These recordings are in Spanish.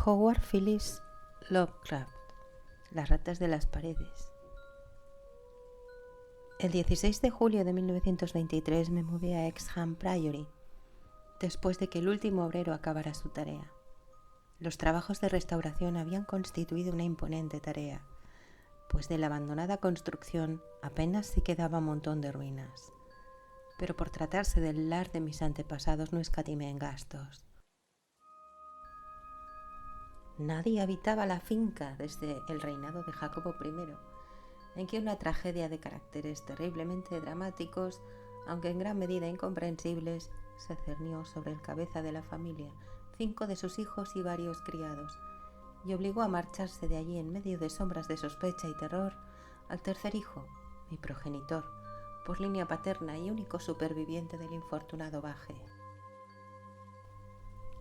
Howard Phillips Lovecraft, Las ratas de las paredes. El 16 de julio de 1923 me mudé a Exham Priory, después de que el último obrero acabara su tarea. Los trabajos de restauración habían constituido una imponente tarea, pues de la abandonada construcción apenas se quedaba un montón de ruinas. Pero por tratarse del lar de mis antepasados no escatimé en gastos. Nadie habitaba la finca desde el reinado de Jacobo I, en que una tragedia de caracteres terriblemente dramáticos, aunque en gran medida incomprensibles, se cernió sobre el cabeza de la familia, 5 de sus hijos y varios criados, y obligó a marcharse de allí en medio de sombras de sospecha y terror al tercer hijo, mi progenitor, por línea paterna y único superviviente del infortunado Baje.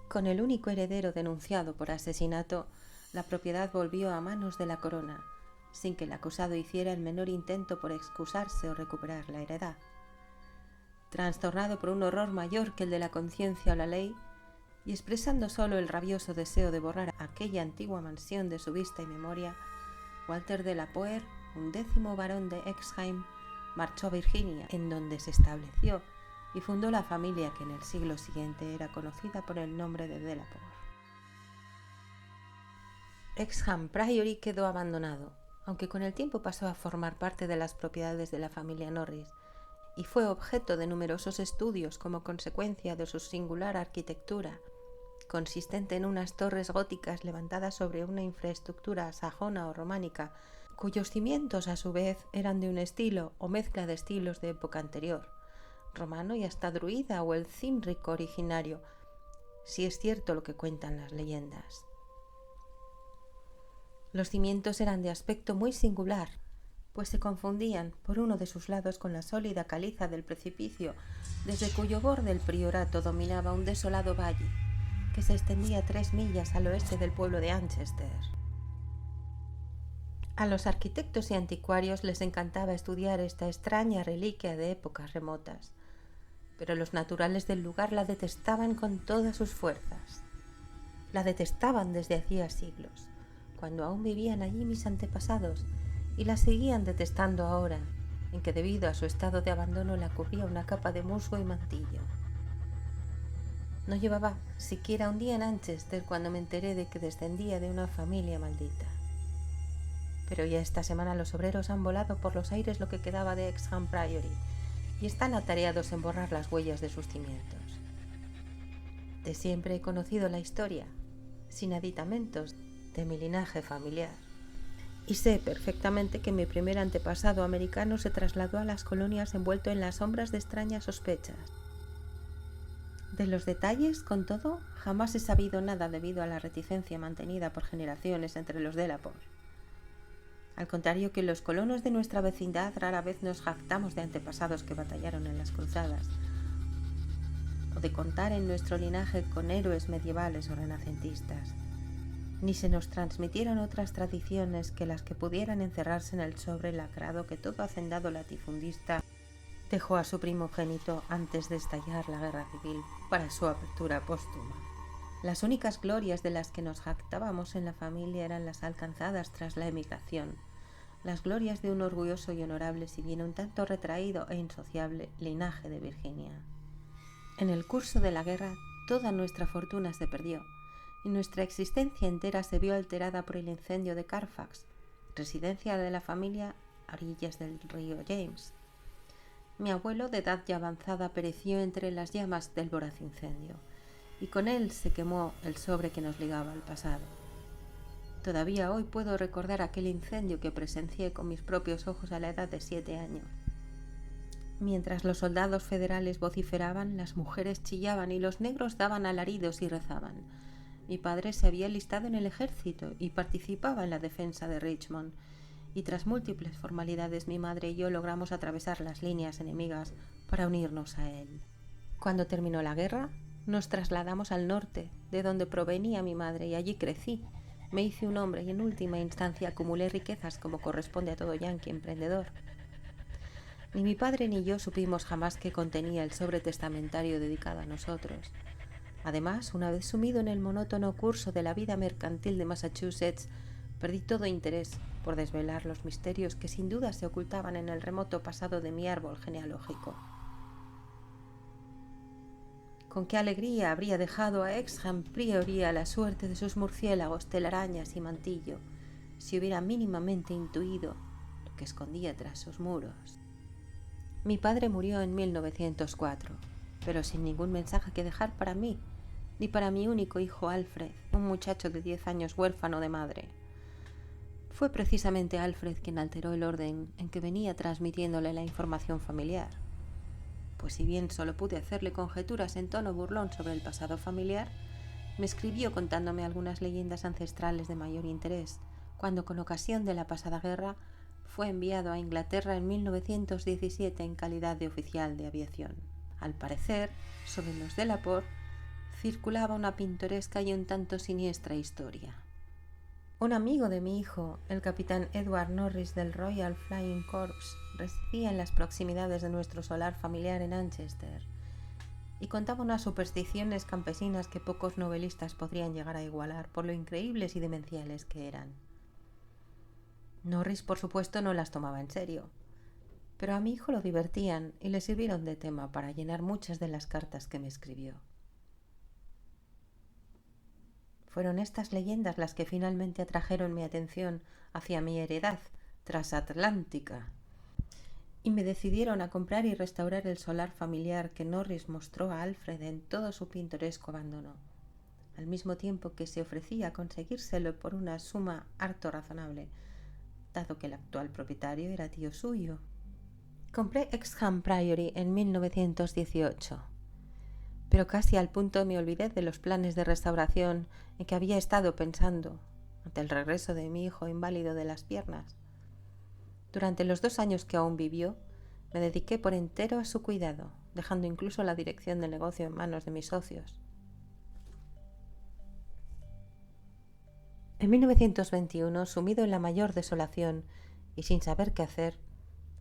Con el único heredero denunciado por asesinato, la propiedad volvió a manos de la corona, sin que el acusado hiciera el menor intento por excusarse o recuperar la heredad. Trastornado por un horror mayor que el de la conciencia o la ley, y expresando solo el rabioso deseo de borrar aquella antigua mansión de su vista y memoria, Walter de la Poer, 11º barón de Exham, marchó a Virginia, en donde se estableció y fundó la familia que en el siglo siguiente era conocida por el nombre de Delaporte. Exham Priory quedó abandonado, aunque con el tiempo pasó a formar parte de las propiedades de la familia Norris, y fue objeto de numerosos estudios como consecuencia de su singular arquitectura, consistente en unas torres góticas levantadas sobre una infraestructura sajona o románica, cuyos cimientos a su vez eran de un estilo o mezcla de estilos de época anterior, romano y hasta druida o el címbrico originario, si es cierto lo que cuentan las leyendas. Los cimientos eran de aspecto muy singular, pues se confundían por uno de sus lados con la sólida caliza del precipicio, desde cuyo borde el priorato dominaba un desolado valle, que se extendía 3 millas al oeste del pueblo de Anchester. A los arquitectos y anticuarios les encantaba estudiar esta extraña reliquia de épocas remotas, pero los naturales del lugar la detestaban con todas sus fuerzas. La detestaban desde hacía siglos, cuando aún vivían allí mis antepasados, y la seguían detestando ahora, en que debido a su estado de abandono la cubría una capa de musgo y mantillo. No llevaba siquiera un día en Anchester cuando me enteré de que descendía de una familia maldita. Pero ya esta semana los obreros han volado por los aires lo que quedaba de Exham Priory y están atareados en borrar las huellas de sus cimientos. De siempre he conocido la historia, sin aditamentos, de mi linaje familiar. Y sé perfectamente que mi primer antepasado americano se trasladó a las colonias envuelto en las sombras de extrañas sospechas. De los detalles, con todo, jamás he sabido nada debido a la reticencia mantenida por generaciones entre los Delaporte. Al contrario que los colonos de nuestra vecindad, rara vez nos jactamos de antepasados que batallaron en las cruzadas, o de contar en nuestro linaje con héroes medievales o renacentistas. Ni se nos transmitieron otras tradiciones que las que pudieran encerrarse en el sobre lacrado que todo hacendado latifundista dejó a su primogénito antes de estallar la guerra civil para su apertura póstuma. Las únicas glorias de las que nos jactábamos en la familia eran las alcanzadas tras la emigración, las glorias de un orgulloso y honorable, si bien un tanto retraído e insociable, linaje de Virginia. En el curso de la guerra toda nuestra fortuna se perdió, y nuestra existencia entera se vio alterada por el incendio de Carfax, residencia de la familia a orillas del río James. Mi abuelo, de edad ya avanzada, pereció entre las llamas del voraz incendio, y con él se quemó el sobre que nos ligaba al pasado. Todavía hoy puedo recordar aquel incendio que presencié con mis propios ojos a la edad de 7 años. Mientras los soldados federales vociferaban, las mujeres chillaban y los negros daban alaridos y rezaban. Mi padre se había alistado en el ejército y participaba en la defensa de Richmond, y tras múltiples formalidades mi madre y yo logramos atravesar las líneas enemigas para unirnos a él. Cuando terminó la guerra, nos trasladamos al norte, de donde provenía mi madre, y allí crecí. Me hice un hombre y en última instancia acumulé riquezas como corresponde a todo yanqui emprendedor. Ni mi padre ni yo supimos jamás qué contenía el sobre testamentario dedicado a nosotros. Además, una vez sumido en el monótono curso de la vida mercantil de Massachusetts, perdí todo interés por desvelar los misterios que sin duda se ocultaban en el remoto pasado de mi árbol genealógico. Con qué alegría habría dejado a Exham Priory a la suerte de sus murciélagos, telarañas y mantillo, si hubiera mínimamente intuido lo que escondía tras sus muros. Mi padre murió en 1904, pero sin ningún mensaje que dejar para mí, ni para mi único hijo Alfred, un muchacho de 10 años huérfano de madre. Fue precisamente Alfred quien alteró el orden en que venía transmitiéndole la información familiar. Pues si bien solo pude hacerle conjeturas en tono burlón sobre el pasado familiar, me escribió contándome algunas leyendas ancestrales de mayor interés, cuando con ocasión de la pasada guerra fue enviado a Inglaterra en 1917 en calidad de oficial de aviación. Al parecer, sobre los Delaporte circulaba una pintoresca y un tanto siniestra historia. Un amigo de mi hijo, el capitán Edward Norris del Royal Flying Corps, residía en las proximidades de nuestro solar familiar en Anchester y contaba unas supersticiones campesinas que pocos novelistas podrían llegar a igualar por lo increíbles y demenciales que eran. Norris, por supuesto, no las tomaba en serio, pero a mi hijo lo divertían y le sirvieron de tema para llenar muchas de las cartas que me escribió. Fueron estas leyendas las que finalmente atrajeron mi atención hacia mi heredad transatlántica y me decidieron a comprar y restaurar el solar familiar que Norris mostró a Alfred en todo su pintoresco abandono, al mismo tiempo que se ofrecía a conseguírselo por una suma harto razonable, dado que el actual propietario era tío suyo. Compré Exham Priory en 1918. Pero casi al punto me olvidé de los planes de restauración en que había estado pensando ante el regreso de mi hijo inválido de las piernas. Durante los 2 años que aún vivió, me dediqué por entero a su cuidado, dejando incluso la dirección del negocio en manos de mis socios. En 1921, sumido en la mayor desolación y sin saber qué hacer,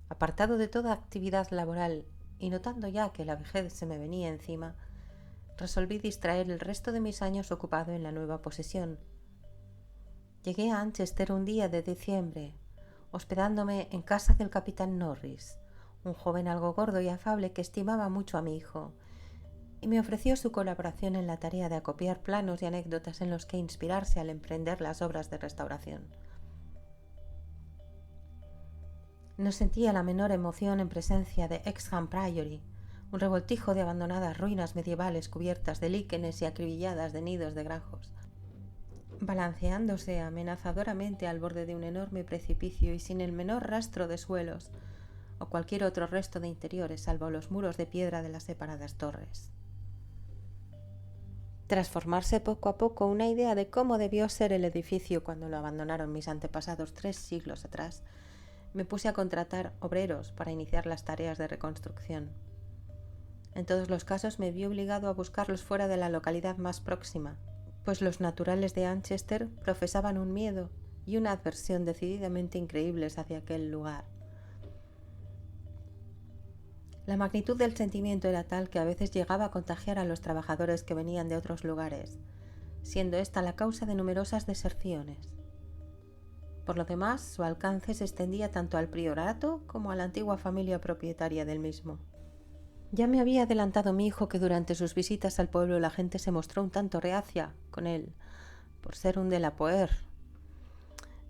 apartado de toda actividad laboral y notando ya que la vejez se me venía encima, resolví distraer el resto de mis años ocupado en la nueva posesión. Llegué a Anchester un día de diciembre, hospedándome en casa del capitán Norris, un joven algo gordo y afable que estimaba mucho a mi hijo, y me ofreció su colaboración en la tarea de acopiar planos y anécdotas en los que inspirarse al emprender las obras de restauración. No sentía la menor emoción en presencia de Exham Priory, un revoltijo de abandonadas ruinas medievales cubiertas de líquenes y acribilladas de nidos de grajos, balanceándose amenazadoramente al borde de un enorme precipicio y sin el menor rastro de suelos o cualquier otro resto de interiores salvo los muros de piedra de las separadas torres. Tras formarse poco a poco una idea de cómo debió ser el edificio cuando lo abandonaron mis antepasados 3 siglos atrás, me puse a contratar obreros para iniciar las tareas de reconstrucción. En todos los casos me vi obligado a buscarlos fuera de la localidad más próxima, pues los naturales de Anchester profesaban un miedo y una adversión decididamente increíbles hacia aquel lugar. La magnitud del sentimiento era tal que a veces llegaba a contagiar a los trabajadores que venían de otros lugares, siendo esta la causa de numerosas deserciones. Por lo demás, su alcance se extendía tanto al priorato como a la antigua familia propietaria del mismo. Ya me había adelantado mi hijo que durante sus visitas al pueblo la gente se mostró un tanto reacia con él, por ser un Delaporte.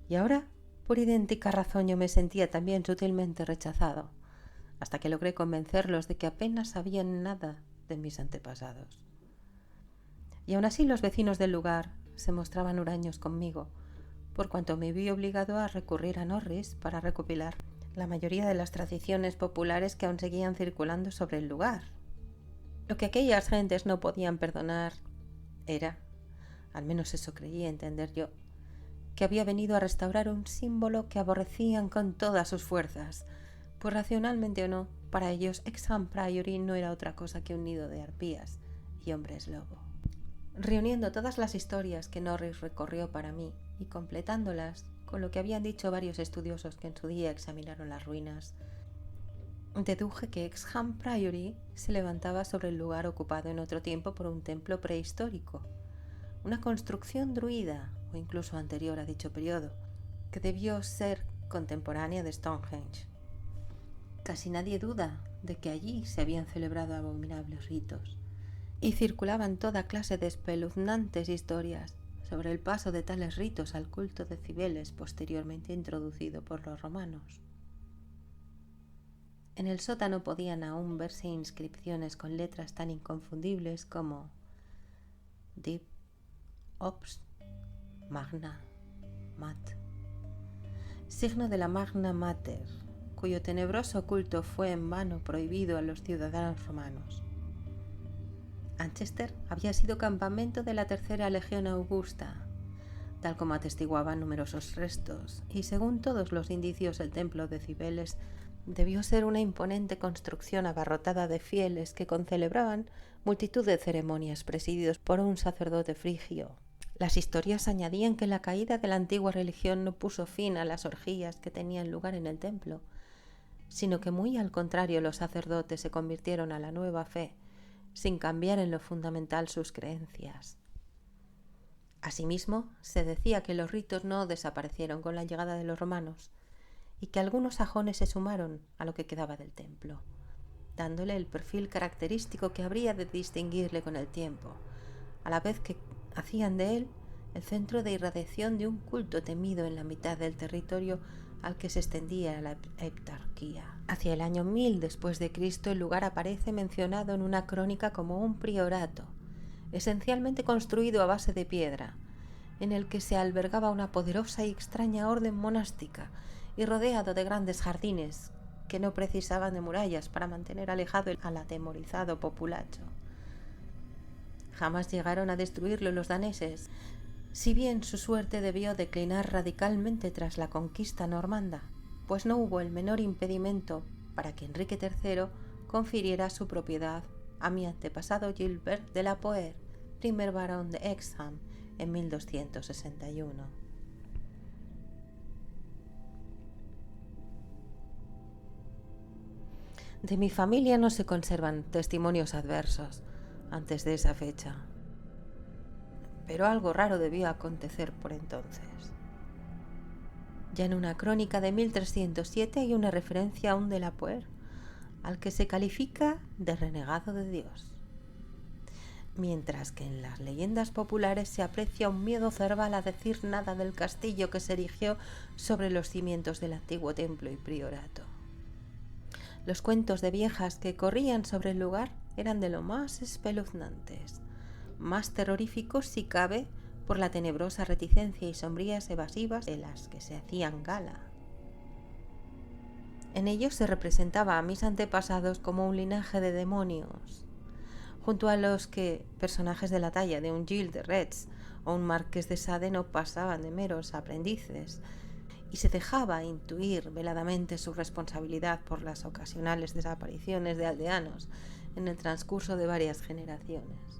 Y ahora, por idéntica razón, yo me sentía también sutilmente rechazado, hasta que logré convencerlos de que apenas sabían nada de mis antepasados. Y aún así los vecinos del lugar se mostraban huraños conmigo, por cuanto me vi obligado a recurrir a Norris para recopilar la mayoría de las tradiciones populares que aún seguían circulando sobre el lugar. Lo que aquellas gentes no podían perdonar era, al menos eso creía entender yo, que había venido a restaurar un símbolo que aborrecían con todas sus fuerzas, pues racionalmente o no, para ellos Exham Priory no era otra cosa que un nido de arpías y hombres lobo. Reuniendo todas las historias que Norris recorrió para mí y completándolas con lo que habían dicho varios estudiosos que en su día examinaron las ruinas, Deduje que Exham Priory se levantaba sobre el lugar ocupado en otro tiempo por un templo prehistórico, una construcción druida o incluso anterior a dicho periodo, que debió ser contemporánea de Stonehenge. Casi nadie duda de que allí se habían celebrado abominables ritos, y circulaban toda clase de espeluznantes historias sobre el paso de tales ritos al culto de Cibeles posteriormente introducido por los romanos. En el sótano podían aún verse inscripciones con letras tan inconfundibles como Dip, Ops, Magna, Mat, signo de la Magna Mater, cuyo tenebroso culto fue en vano prohibido a los ciudadanos romanos. Anchester había sido campamento de la Tercera Legión Augusta, tal como atestiguaban numerosos restos, y según todos los indicios el templo de Cibeles debió ser una imponente construcción abarrotada de fieles que concelebraban multitud de ceremonias presididos por un sacerdote frigio. Las historias añadían que la caída de la antigua religión no puso fin a las orgías que tenían lugar en el templo, sino que muy al contrario los sacerdotes se convirtieron a la nueva fe, sin cambiar en lo fundamental sus creencias. Asimismo, se decía que los ritos no desaparecieron con la llegada de los romanos y que algunos sajones se sumaron a lo que quedaba del templo, dándole el perfil característico que habría de distinguirle con el tiempo, a la vez que hacían de él el centro de irradiación de un culto temido en la mitad del territorio al que se extendía la heptarquía. Hacia el año 1000 después de Cristo el lugar aparece mencionado en una crónica como un priorato, esencialmente construido a base de piedra, en el que se albergaba una poderosa y extraña orden monástica y rodeado de grandes jardines que no precisaban de murallas para mantener alejado al atemorizado populacho. Jamás llegaron a destruirlo los daneses, si bien su suerte debió declinar radicalmente tras la conquista normanda, pues no hubo el menor impedimento para que Enrique III confiriera su propiedad a mi antepasado Gilbert de la Poer, primer barón de Exham, en 1261. De mi familia no se conservan testimonios adversos antes de esa fecha, pero algo raro debió acontecer por entonces. Ya en una crónica de 1307 hay una referencia a un de la Poer, al que se califica de renegado de Dios, mientras que en las leyendas populares se aprecia un miedo cerval a decir nada del castillo que se erigió sobre los cimientos del antiguo templo y priorato. Los cuentos de viejas que corrían sobre el lugar eran de lo más espeluznantes, más terroríficos si cabe por la tenebrosa reticencia y sombrías evasivas de las que se hacían gala. En ellos se representaba a mis antepasados como un linaje de demonios, junto a los que personajes de la talla de un Gilles de Retz o un Marqués de Sade no pasaban de meros aprendices, y se dejaba intuir veladamente su responsabilidad por las ocasionales desapariciones de aldeanos en el transcurso de varias generaciones.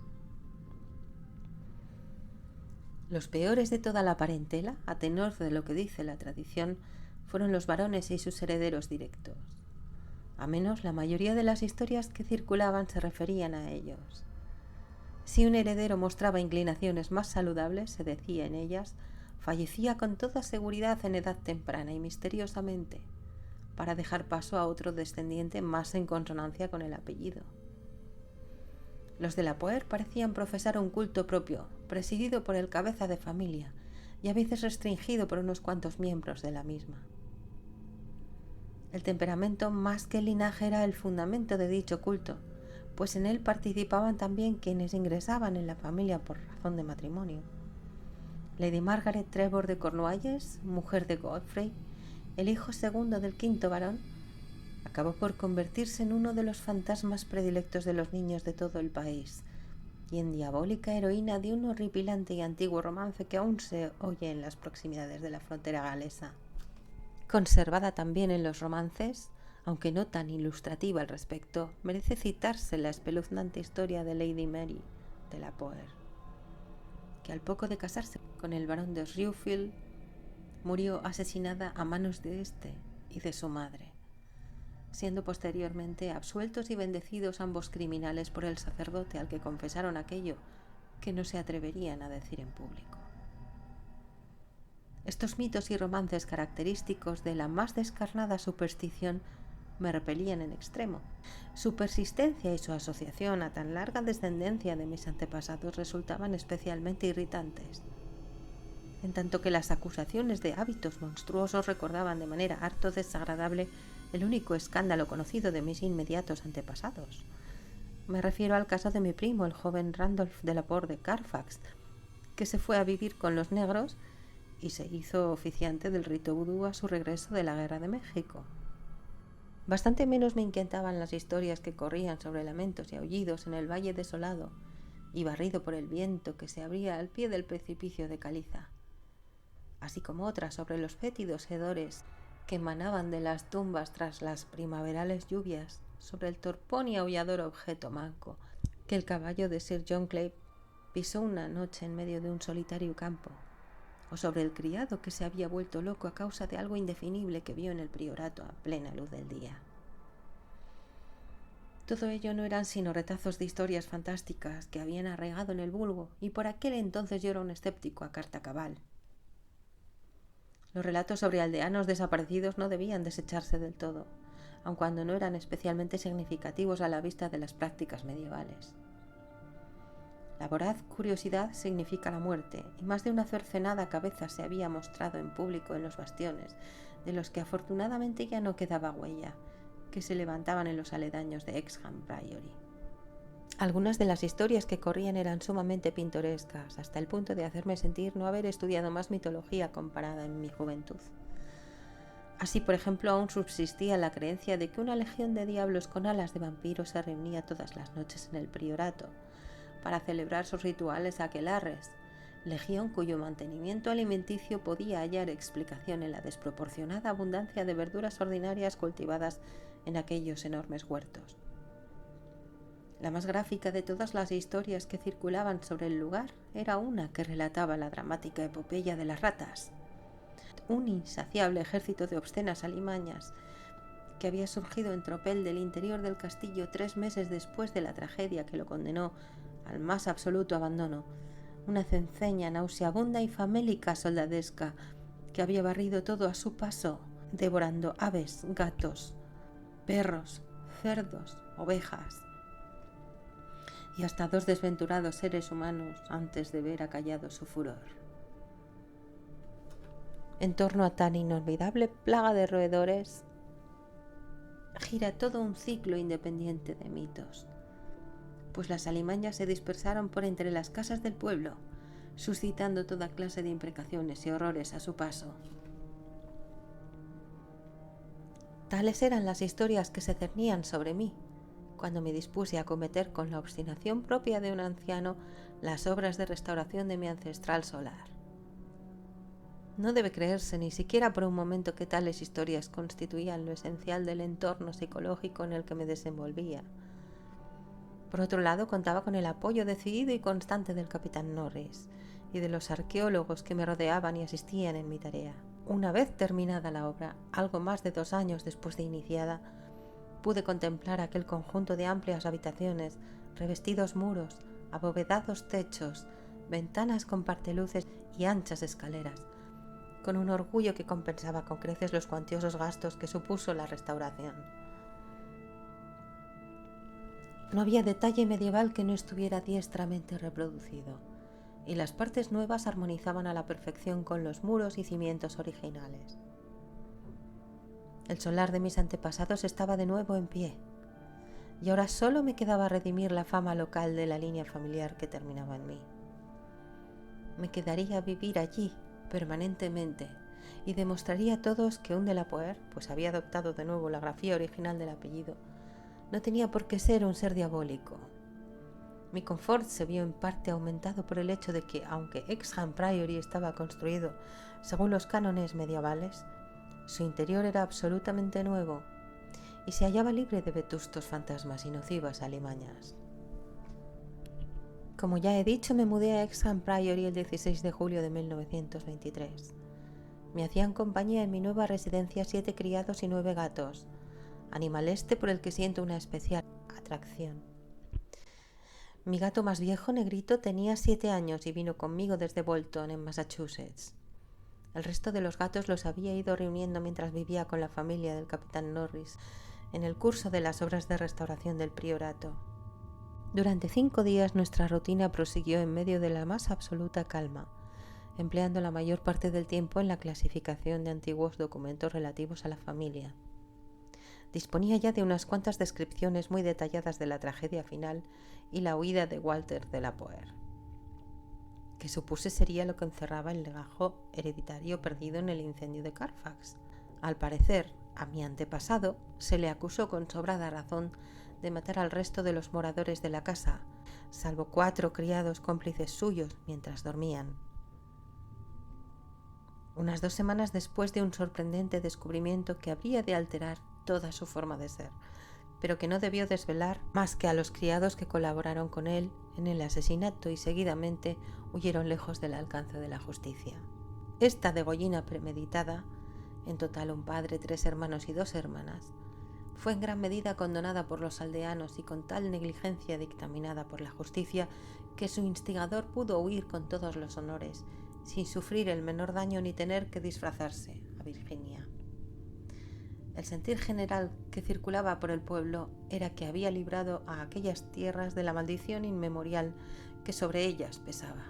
Los peores de toda la parentela, a tenor de lo que dice la tradición, fueron los varones y sus herederos directos. A menos la mayoría de las historias que circulaban se referían a ellos. Si un heredero mostraba inclinaciones más saludables, se decía en ellas, fallecía con toda seguridad en edad temprana y misteriosamente, para dejar paso a otro descendiente más en consonancia con el apellido. Los de la Poer parecían profesar un culto propio, presidido por el cabeza de familia y a veces restringido por unos cuantos miembros de la misma. El temperamento más que el linaje era el fundamento de dicho culto, pues en él participaban también quienes ingresaban en la familia por razón de matrimonio. Lady Margaret Trevor de Cornualles, mujer de Godfrey, el hijo segundo del quinto barón, acabó por convertirse en uno de los fantasmas predilectos de los niños de todo el país y en diabólica heroína de un horripilante y antiguo romance que aún se oye en las proximidades de la frontera galesa. Conservada también en los romances, aunque no tan ilustrativa al respecto, merece citarse la espeluznante historia de Lady Mary de la Poer, que al poco de casarse con el barón de Shrewfield, murió asesinada a manos de éste y de su madre. siendo posteriormente absueltos y bendecidos ambos criminales por el sacerdote al que confesaron aquello que no se atreverían a decir en público. Estos mitos y romances característicos de la más descarnada superstición me repelían en extremo. Su persistencia y su asociación a tan larga descendencia de mis antepasados resultaban especialmente irritantes, en tanto que las acusaciones de hábitos monstruosos recordaban de manera harto desagradable el único escándalo conocido de mis inmediatos antepasados. Me refiero al caso de mi primo, el joven Randolph de la Porte de Carfax, que se fue a vivir con los negros y se hizo oficiante del rito vudú a su regreso de la Guerra de México. Bastante menos me inquietaban las historias que corrían sobre lamentos y aullidos en el valle desolado y barrido por el viento que se abría al pie del precipicio de caliza, así como otras sobre los fétidos hedores que emanaban de las tumbas tras las primaverales lluvias, sobre el torpón y aullador objeto manco que el caballo de Sir John Clay pisó una noche en medio de un solitario campo, o sobre el criado que se había vuelto loco a causa de algo indefinible que vio en el priorato a plena luz del día. Todo ello no eran sino retazos de historias fantásticas que habían arraigado en el vulgo, y por aquel entonces yo era un escéptico a carta cabal. Los relatos sobre aldeanos desaparecidos no debían desecharse del todo, aun cuando no eran especialmente significativos a la vista de las prácticas medievales. La voraz curiosidad significa la muerte, y más de una cercenada cabeza se había mostrado en público en los bastiones, de los que afortunadamente ya no quedaba huella, que se levantaban en los aledaños de Hexham Priory. Algunas de las historias que corrían eran sumamente pintorescas, hasta el punto de hacerme sentir no haber estudiado más mitología comparada en mi juventud. Así, por ejemplo, aún subsistía la creencia de que una legión de diablos con alas de vampiros se reunía todas las noches en el priorato para celebrar sus rituales aquelarres, legión cuyo mantenimiento alimenticio podía hallar explicación en la desproporcionada abundancia de verduras ordinarias cultivadas en aquellos enormes huertos. La más gráfica de todas las historias que circulaban sobre el lugar era una que relataba la dramática epopeya de las ratas, un insaciable ejército de obscenas alimañas que había surgido en tropel del interior del castillo 3 meses después de la tragedia que lo condenó al más absoluto abandono, una cenceña nauseabunda y famélica soldadesca que había barrido todo a su paso, devorando aves, gatos, perros, cerdos, ovejas y hasta 2 desventurados seres humanos antes de ver acallado su furor. En torno a tan inolvidable plaga de roedores gira todo un ciclo independiente de mitos, pues las alimañas se dispersaron por entre las casas del pueblo, suscitando toda clase de imprecaciones y horrores a su paso. Tales eran las historias que se cernían sobre mí, cuando me dispuse a acometer con la obstinación propia de un anciano las obras de restauración de mi ancestral solar. No debe creerse ni siquiera por un momento que tales historias constituían lo esencial del entorno psicológico en el que me desenvolvía. Por otro lado, contaba con el apoyo decidido y constante del capitán Norris y de los arqueólogos que me rodeaban y asistían en mi tarea. Una vez terminada la obra, algo más de 2 años después de iniciada, pude contemplar aquel conjunto de amplias habitaciones, revestidos muros, abovedados techos, ventanas con parteluces y anchas escaleras, con un orgullo que compensaba con creces los cuantiosos gastos que supuso la restauración. No había detalle medieval que no estuviera diestramente reproducido, y las partes nuevas armonizaban a la perfección con los muros y cimientos originales. El solar de mis antepasados estaba de nuevo en pie, y ahora solo me quedaba redimir la fama local de la línea familiar que terminaba en mí. Me quedaría a vivir allí permanentemente y demostraría a todos que un de la Poer, pues había adoptado de nuevo la grafía original del apellido, no tenía por qué ser un ser diabólico. Mi confort se vio en parte aumentado por el hecho de que, aunque Hexham Priory estaba construido según los cánones medievales, su interior era absolutamente nuevo y se hallaba libre de vetustos fantasmas y nocivas alimañas. Como ya he dicho, me mudé a Hexham Priory el 16 de julio de 1923. Me hacían compañía en mi nueva residencia 7 criados y 9 gatos, animal este por el que siento una especial atracción. Mi gato más viejo, Negrito, tenía 7 años y vino conmigo desde Bolton, en Massachusetts. El resto de los gatos los había ido reuniendo mientras vivía con la familia del capitán Norris en el curso de las obras de restauración del priorato. Durante 5 días nuestra rutina prosiguió en medio de la más absoluta calma, empleando la mayor parte del tiempo en la clasificación de antiguos documentos relativos a la familia. Disponía ya de unas cuantas descripciones muy detalladas de la tragedia final y la huida de Walter de la Poer, que supuse sería lo que encerraba el legajo hereditario perdido en el incendio de Carfax. Al parecer, a mi antepasado se le acusó con sobrada razón de matar al resto de los moradores de la casa, salvo 4 criados cómplices suyos mientras dormían. Unas 2 semanas después de un sorprendente descubrimiento que habría de alterar toda su forma de ser, pero que no debió desvelar más que a los criados que colaboraron con él en el asesinato y seguidamente huyeron lejos del alcance de la justicia. Esta degollina premeditada, en total un padre, 3 hermanos y 2 hermanas, fue en gran medida condonada por los aldeanos y con tal negligencia dictaminada por la justicia que su instigador pudo huir con todos los honores, sin sufrir el menor daño ni tener que disfrazarse a Virginia. El sentir general que circulaba por el pueblo era que había librado a aquellas tierras de la maldición inmemorial que sobre ellas pesaba.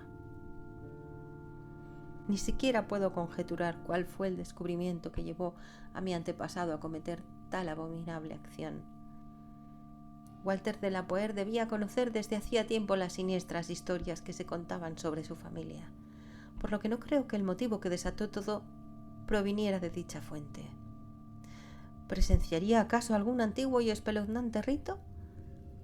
Ni siquiera puedo conjeturar cuál fue el descubrimiento que llevó a mi antepasado a cometer tal abominable acción. Walter de la Poer debía conocer desde hacía tiempo las siniestras historias que se contaban sobre su familia, por lo que no creo que el motivo que desató todo proviniera de dicha fuente. ¿Presenciaría acaso algún antiguo y espeluznante rito?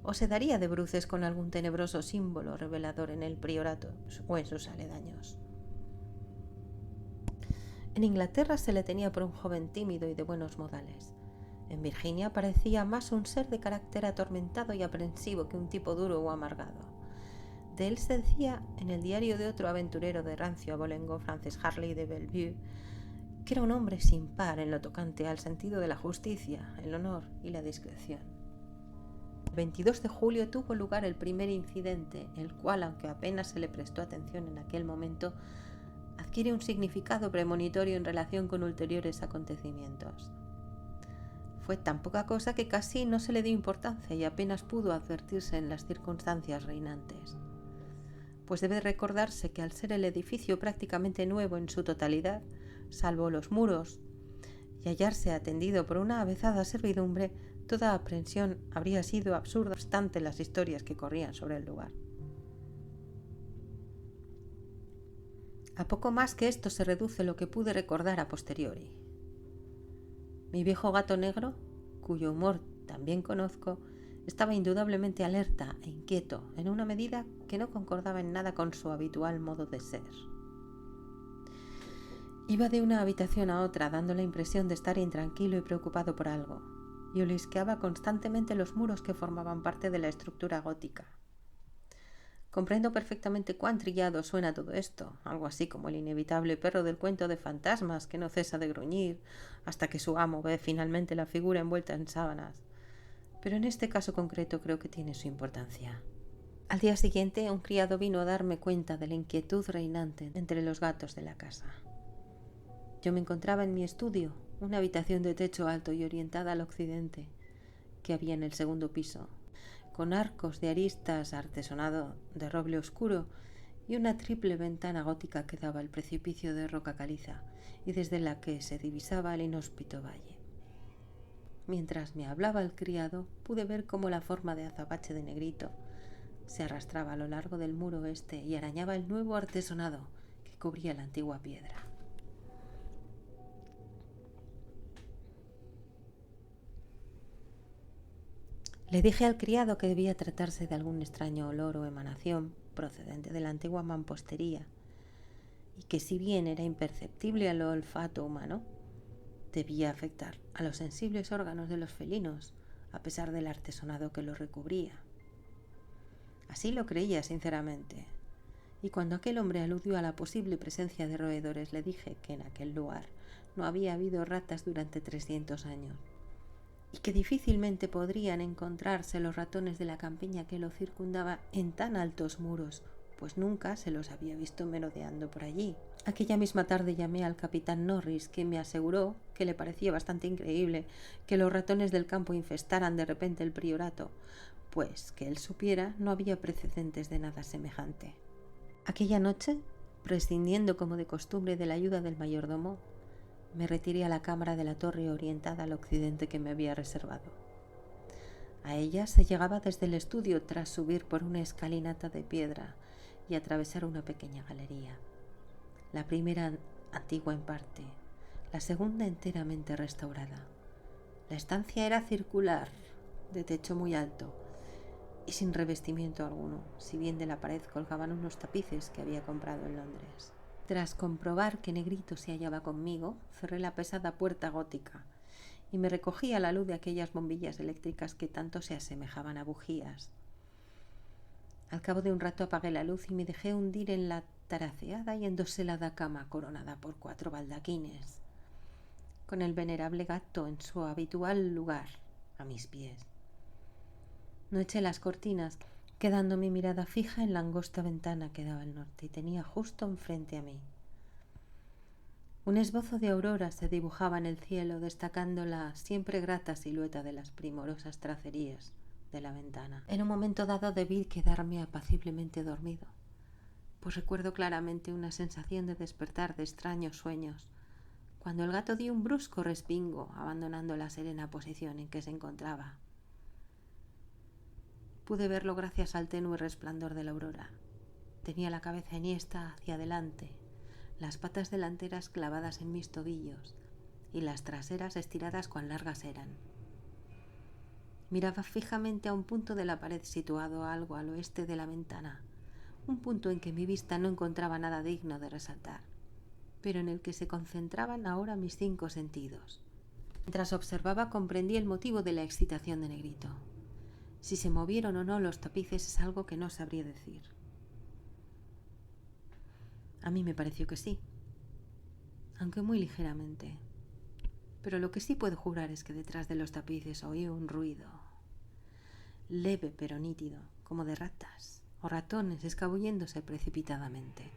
¿O se daría de bruces con algún tenebroso símbolo revelador en el priorato o en sus aledaños? En Inglaterra se le tenía por un joven tímido y de buenos modales. En Virginia parecía más un ser de carácter atormentado y aprensivo que un tipo duro o amargado. De él se decía, en el diario de otro aventurero de rancio abolengo, Francis Harley de Bellevue, que era un hombre sin par en lo tocante al sentido de la justicia, el honor y la discreción. El 22 de julio tuvo lugar el primer incidente, el cual, aunque apenas se le prestó atención en aquel momento, adquiere un significado premonitorio en relación con ulteriores acontecimientos. Fue tan poca cosa que casi no se le dio importancia y apenas pudo advertirse en las circunstancias reinantes. Pues debe recordarse que al ser el edificio prácticamente nuevo en su totalidad, salvo los muros, y hallarse atendido por una avezada servidumbre, toda aprensión habría sido absurda, no obstante las historias que corrían sobre el lugar. A poco más que esto se reduce lo que pude recordar a posteriori. Mi viejo gato negro, cuyo humor también conozco, estaba indudablemente alerta e inquieto en una medida que no concordaba en nada con su habitual modo de ser. Iba de una habitación a otra dando la impresión de estar intranquilo y preocupado por algo, y olisqueaba constantemente los muros que formaban parte de la estructura gótica. Comprendo perfectamente cuán trillado suena todo esto, algo así como el inevitable perro del cuento de fantasmas que no cesa de gruñir hasta que su amo ve finalmente la figura envuelta en sábanas. Pero en este caso concreto creo que tiene su importancia. Al día siguiente, un criado vino a darme cuenta de la inquietud reinante entre los gatos de la casa. Yo me encontraba en mi estudio, una habitación de techo alto y orientada al occidente, que había en el segundo piso, con arcos de aristas artesonado de roble oscuro y una triple ventana gótica que daba al precipicio de roca caliza y desde la que se divisaba el inhóspito valle. Mientras me hablaba el criado, pude ver cómo la forma de azabache de Negrito se arrastraba a lo largo del muro este y arañaba el nuevo artesonado que cubría la antigua piedra. Le dije al criado que debía tratarse de algún extraño olor o emanación procedente de la antigua mampostería y que si bien era imperceptible al olfato humano, debía afectar a los sensibles órganos de los felinos a pesar del artesonado que lo recubría. Así lo creía sinceramente, y cuando aquel hombre aludió a la posible presencia de roedores le dije que en aquel lugar no había habido ratas durante 300 años. y que difícilmente podrían encontrarse los ratones de la campiña que lo circundaba en tan altos muros, pues nunca se los había visto merodeando por allí. Aquella misma tarde llamé al capitán Norris, que me aseguró que le parecía bastante increíble que los ratones del campo infestaran de repente el priorato, pues que él supiera no había precedentes de nada semejante. Aquella noche, prescindiendo como de costumbre de la ayuda del mayordomo, me retiré a la cámara de la torre orientada al occidente que me había reservado. A ella se llegaba desde el estudio tras subir por una escalinata de piedra y atravesar una pequeña galería. La primera antigua en parte, la segunda enteramente restaurada. La estancia era circular, de techo muy alto y sin revestimiento alguno, si bien de la pared colgaban unos tapices que había comprado en Londres. Tras comprobar que Negrito se hallaba conmigo, cerré la pesada puerta gótica y me recogí a la luz de aquellas bombillas eléctricas que tanto se asemejaban a bujías. Al cabo de un rato apagué la luz y me dejé hundir en la taraceada y endoselada cama coronada por 4 baldaquines, con el venerable gato en su habitual lugar, a mis pies. No eché las cortinas, quedando mi mirada fija en la angosta ventana que daba al norte y tenía justo enfrente a mí. Un esbozo de aurora se dibujaba en el cielo, destacando la siempre grata silueta de las primorosas tracerías de la ventana. En un momento dado debí quedarme apaciblemente dormido, pues recuerdo claramente una sensación de despertar de extraños sueños, cuando el gato dio un brusco respingo, abandonando la serena posición en que se encontraba. Pude verlo gracias al tenue resplandor de la aurora. Tenía la cabeza enhiesta hacia adelante, las patas delanteras clavadas en mis tobillos y las traseras estiradas cuán largas eran. Miraba fijamente a un punto de la pared situado algo al oeste de la ventana, un punto en que mi vista no encontraba nada digno de resaltar, pero en el que se concentraban ahora mis 5 sentidos. Mientras observaba comprendí el motivo de la excitación de Negrito. Si se movieron o no los tapices es algo que no sabría decir. A mí me pareció que sí, aunque muy ligeramente. Pero lo que sí puedo jurar es que detrás de los tapices oí un ruido, leve pero nítido, como de ratas o ratones escabulléndose precipitadamente.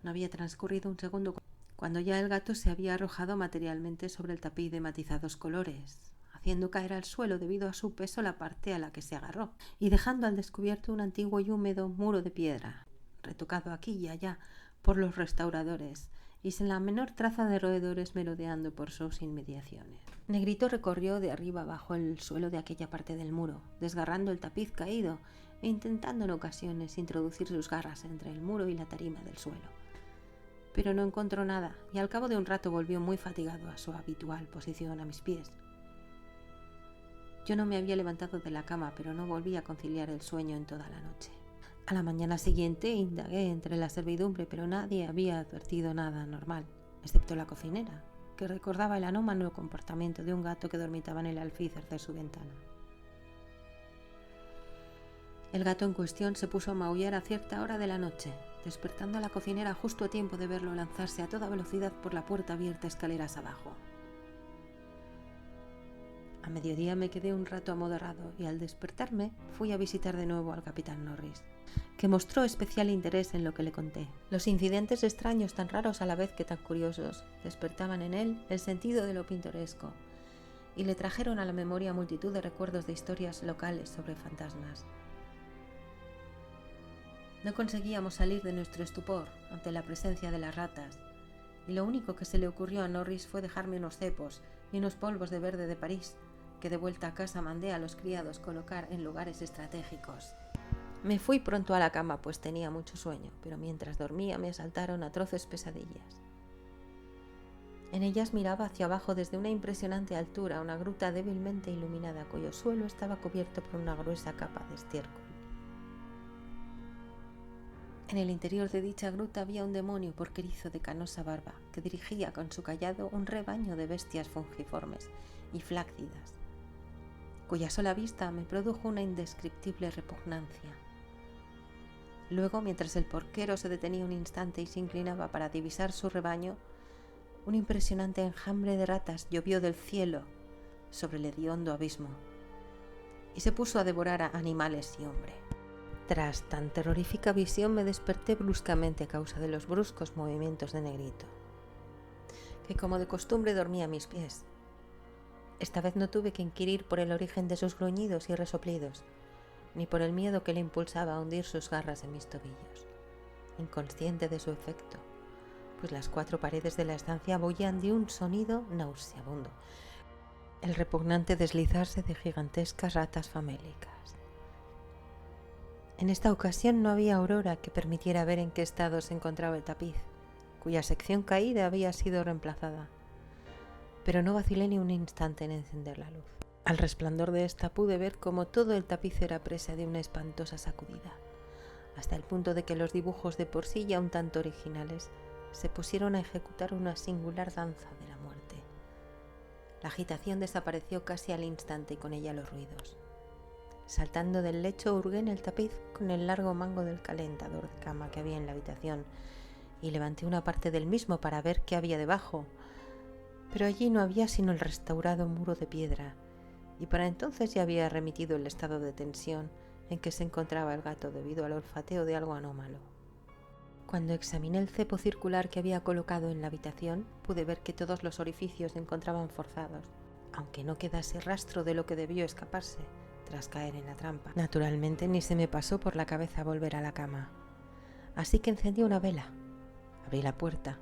No había transcurrido un segundo cuando ya el gato se había arrojado materialmente sobre el tapiz de matizados colores, haciendo caer al suelo debido a su peso la parte a la que se agarró, y dejando al descubierto un antiguo y húmedo muro de piedra, retocado aquí y allá por los restauradores, y sin la menor traza de roedores merodeando por sus inmediaciones. Negrito recorrió de arriba abajo el suelo de aquella parte del muro, desgarrando el tapiz caído e intentando en ocasiones introducir sus garras entre el muro y la tarima del suelo. Pero no encontró nada, y al cabo de un rato volvió muy fatigado a su habitual posición a mis pies. Yo no me había levantado de la cama, pero no volví a conciliar el sueño en toda la noche. A la mañana siguiente indagué entre la servidumbre, pero nadie había advertido nada anormal, excepto la cocinera, que recordaba el anómalo comportamiento de un gato que dormitaba en el alféizar de su ventana. El gato en cuestión se puso a maullar a cierta hora de la noche, despertando a la cocinera justo a tiempo de verlo lanzarse a toda velocidad por la puerta abierta escaleras abajo. A mediodía me quedé un rato amodorrado y al despertarme fui a visitar de nuevo al capitán Norris, que mostró especial interés en lo que le conté. Los incidentes extraños, tan raros a la vez que tan curiosos, despertaban en él el sentido de lo pintoresco y le trajeron a la memoria multitud de recuerdos de historias locales sobre fantasmas. No conseguíamos salir de nuestro estupor ante la presencia de las ratas, y lo único que se le ocurrió a Norris fue dejarme unos cepos y unos polvos de verde de París, que de vuelta a casa mandé a los criados colocar en lugares estratégicos. Me fui pronto a la cama, pues tenía mucho sueño, pero mientras dormía me asaltaron atroces pesadillas. En ellas miraba hacia abajo desde una impresionante altura una gruta débilmente iluminada, cuyo suelo estaba cubierto por una gruesa capa de estiércol. En el interior de dicha gruta había un demonio porquerizo de canosa barba que dirigía con su cayado un rebaño de bestias fungiformes y flácidas, cuya sola vista me produjo una indescriptible repugnancia. Luego, mientras el porquero se detenía un instante y se inclinaba para divisar su rebaño, un impresionante enjambre de ratas llovió del cielo, sobre el hediondo abismo y se puso a devorar a animales y hombre. Tras tan terrorífica visión me desperté bruscamente a causa de los bruscos movimientos de Negrito, que como de costumbre dormía a mis pies. Esta vez no tuve que inquirir por el origen de sus gruñidos y resoplidos, ni por el miedo que le impulsaba a hundir sus garras en mis tobillos, inconsciente de su efecto, pues las 4 paredes de la estancia bullían de un sonido nauseabundo, el repugnante deslizarse de gigantescas ratas famélicas. En esta ocasión no había aurora que permitiera ver en qué estado se encontraba el tapiz, cuya sección caída había sido reemplazada, pero no vacilé ni un instante en encender la luz. Al resplandor de esta pude ver cómo todo el tapiz era presa de una espantosa sacudida, hasta el punto de que los dibujos de por sí ya un tanto originales se pusieron a ejecutar una singular danza de la muerte. La agitación desapareció casi al instante y con ella los ruidos. Saltando del lecho hurgué en el tapiz con el largo mango del calentador de cama que había en la habitación y levanté una parte del mismo para ver qué había debajo, pero allí no había sino el restaurado muro de piedra, y para entonces ya había remitido el estado de tensión en que se encontraba el gato debido al olfateo de algo anómalo. Cuando examiné el cepo circular que había colocado en la habitación, pude ver que todos los orificios se encontraban forzados, aunque no quedase rastro de lo que debió escaparse tras caer en la trampa. Naturalmente ni se me pasó por la cabeza volver a la cama, así que encendí una vela, abrí la puerta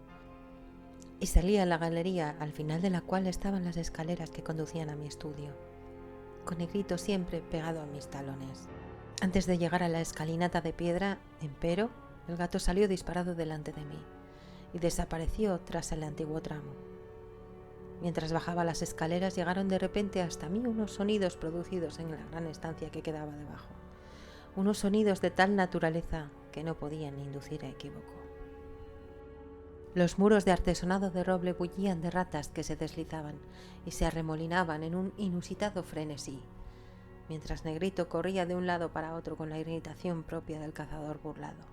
y salí a la galería, al final de la cual estaban las escaleras que conducían a mi estudio, con Negrito siempre pegado a mis talones. Antes de llegar a la escalinata de piedra, empero, el gato salió disparado delante de mí y desapareció tras el antiguo tramo. Mientras bajaba las escaleras llegaron de repente hasta mí unos sonidos producidos en la gran estancia que quedaba debajo, unos sonidos de tal naturaleza que no podían inducir a equívoco. Los muros de artesonado de roble bullían de ratas que se deslizaban y se arremolinaban en un inusitado frenesí, mientras Negrito corría de un lado para otro con la irritación propia del cazador burlado.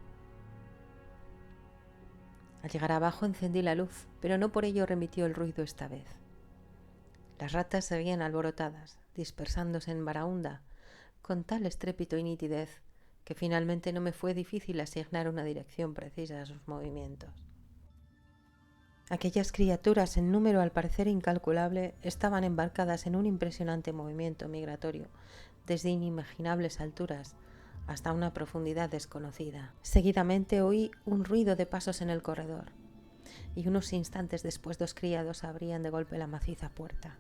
Al llegar abajo encendí la luz, pero no por ello remitió el ruido esta vez. Las ratas se veían alborotadas, dispersándose en baraúnda, con tal estrépito y nitidez que finalmente no me fue difícil asignar una dirección precisa a sus movimientos. Aquellas criaturas, en número al parecer incalculable, estaban embarcadas en un impresionante movimiento migratorio, desde inimaginables alturas hasta una profundidad desconocida. Seguidamente oí un ruido de pasos en el corredor, y unos instantes después 2 criados abrían de golpe la maciza puerta.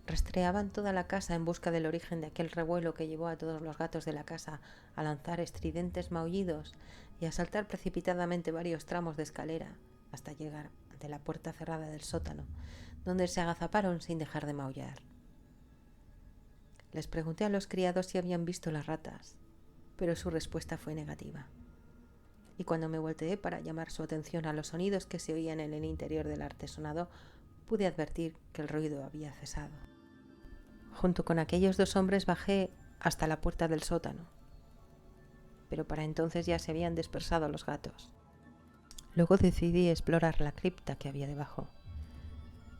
Rastreaban toda la casa en busca del origen de aquel revuelo que llevó a todos los gatos de la casa a lanzar estridentes maullidos y a saltar precipitadamente varios tramos de escalera hasta llegar ante la puerta cerrada del sótano, donde se agazaparon sin dejar de maullar. Les pregunté a los criados si habían visto las ratas, pero su respuesta fue negativa. Y cuando me volteé para llamar su atención a los sonidos que se oían en el interior del artesonado, pude advertir que el ruido había cesado. Junto con aquellos 2 hombres bajé hasta la puerta del sótano, pero para entonces ya se habían dispersado los gatos. Luego decidí explorar la cripta que había debajo,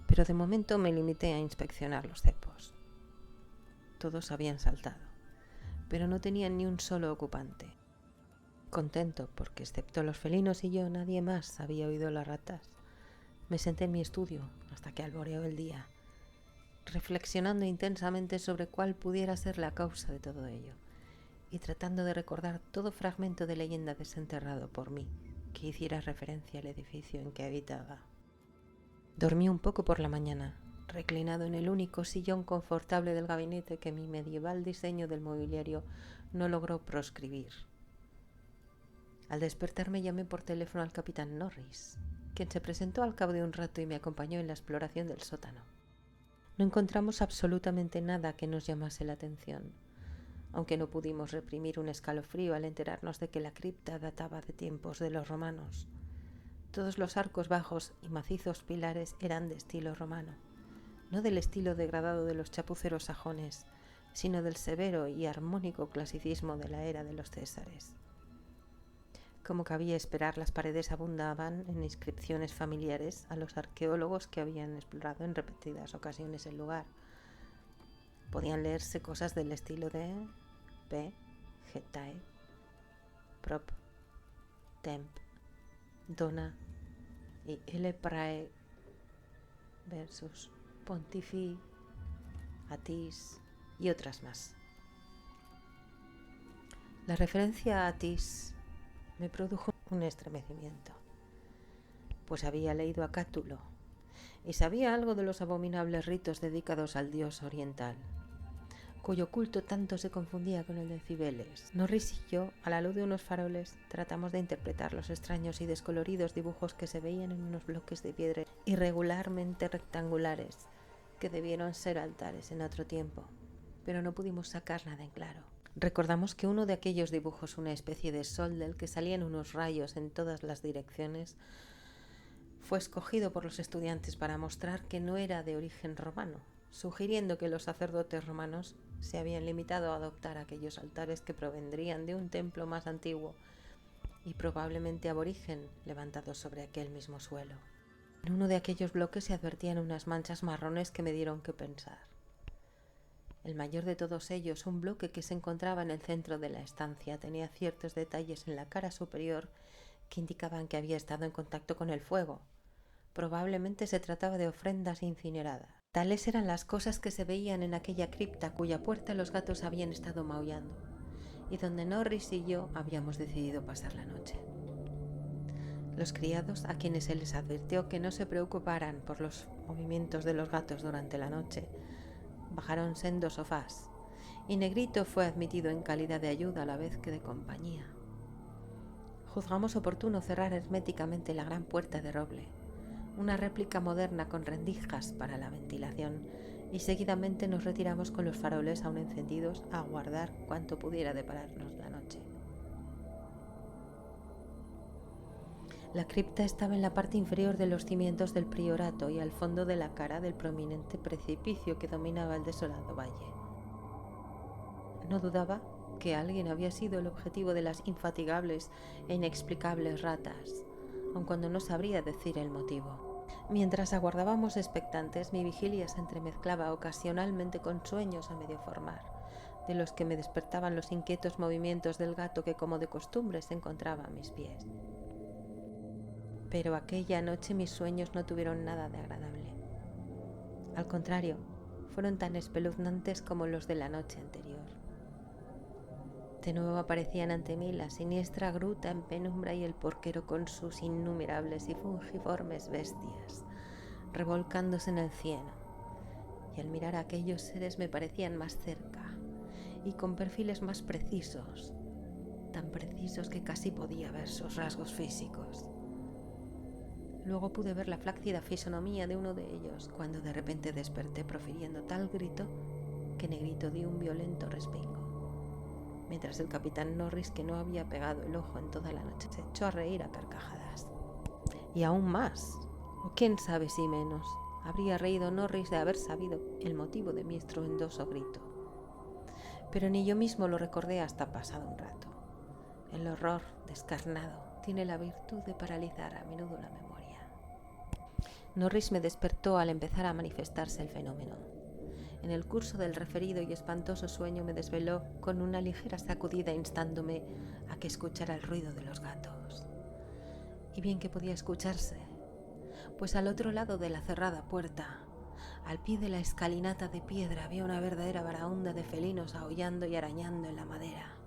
pero de momento me limité a inspeccionar los cepos. Todos habían saltado, pero no tenían ni un solo ocupante. Contento porque, excepto los felinos y yo, nadie más había oído las ratas, me senté en mi estudio hasta que alboreó el día, reflexionando intensamente sobre cuál pudiera ser la causa de todo ello y tratando de recordar todo fragmento de leyenda desenterrado por mí que hiciera referencia al edificio en que habitaba. Dormí un poco por la mañana, reclinado en el único sillón confortable del gabinete que mi medieval diseño del mobiliario no logró proscribir. Al despertarme llamé por teléfono al capitán Norris, quien se presentó al cabo de un rato y me acompañó en la exploración del sótano. No encontramos absolutamente nada que nos llamase la atención, aunque no pudimos reprimir un escalofrío al enterarnos de que la cripta databa de tiempos de los romanos. Todos los arcos bajos y macizos pilares eran de estilo romano, no del estilo degradado de los chapuceros sajones, sino del severo y armónico clasicismo de la era de los Césares. Como cabía esperar, las paredes abundaban en inscripciones familiares a los arqueólogos que habían explorado en repetidas ocasiones el lugar, podían leerse cosas del estilo de P, Getae, Prop, Temp, Dona y L Prae versus Pontifi, Atis y otras más. La referencia a Atis me produjo un estremecimiento, pues había leído a Cátulo y sabía algo de los abominables ritos dedicados al dios oriental, cuyo culto tanto se confundía con el de Cibeles. Norris y yo, a la luz de unos faroles, tratamos de interpretar los extraños y descoloridos dibujos que se veían en unos bloques de piedra irregularmente rectangulares, que debieron ser altares en otro tiempo, pero no pudimos sacar nada en claro. Recordamos que uno de aquellos dibujos, una especie de sol del que salían unos rayos en todas las direcciones, fue escogido por los estudiantes para mostrar que no era de origen romano, sugiriendo que los sacerdotes romanos se habían limitado a adoptar aquellos altares que provendrían de un templo más antiguo y probablemente aborigen levantados sobre aquel mismo suelo. En uno de aquellos bloques se advertían unas manchas marrones que me dieron que pensar. El mayor de todos ellos, un bloque que se encontraba en el centro de la estancia, tenía ciertos detalles en la cara superior que indicaban que había estado en contacto con el fuego. Probablemente se trataba de ofrendas incineradas. Tales eran las cosas que se veían en aquella cripta cuya puerta los gatos habían estado maullando y donde Norris y yo habíamos decidido pasar la noche. Los criados, a quienes se les advirtió que no se preocuparan por los movimientos de los gatos durante la noche, bajaron sendos sofás y Negrito fue admitido en calidad de ayuda a la vez que de compañía. Juzgamos oportuno cerrar herméticamente la gran puerta de roble, una réplica moderna con rendijas para la ventilación, y seguidamente nos retiramos con los faroles aún encendidos a aguardar cuanto pudiera depararnos la noche. La cripta estaba en la parte inferior de los cimientos del priorato y al fondo de la cara del prominente precipicio que dominaba el desolado valle. No dudaba que alguien había sido el objetivo de las infatigables e inexplicables ratas, aun cuando no sabría decir el motivo. Mientras aguardábamos expectantes, mi vigilia se entremezclaba ocasionalmente con sueños a medio formar, de los que me despertaban los inquietos movimientos del gato que, como de costumbre, se encontraba a mis pies. Pero aquella noche mis sueños no tuvieron nada de agradable. Al contrario, fueron tan espeluznantes como los de la noche anterior. De nuevo aparecían ante mí la siniestra gruta en penumbra y el porquero con sus innumerables y fungiformes bestias, revolcándose en el cieno, y al mirar a aquellos seres me parecían más cerca y con perfiles más precisos, tan precisos que casi podía ver sus rasgos físicos. Luego pude ver la flácida fisonomía de uno de ellos, cuando de repente desperté profiriendo tal grito que Negrito dio un violento respingo, mientras el capitán Norris, que no había pegado el ojo en toda la noche, se echó a reír a carcajadas. Y aún más, o quién sabe si menos, habría reído Norris de haber sabido el motivo de mi estruendoso grito. Pero ni yo mismo lo recordé hasta pasado un rato. El horror descarnado tiene la virtud de paralizar a menudo la memoria. Norris me despertó al empezar a manifestarse el fenómeno. En el curso del referido y espantoso sueño me desveló con una ligera sacudida, instándome a que escuchara el ruido de los gatos. Y bien que podía escucharse, pues al otro lado de la cerrada puerta, al pie de la escalinata de piedra, había una verdadera baraúnda de felinos aullando y arañando en la madera,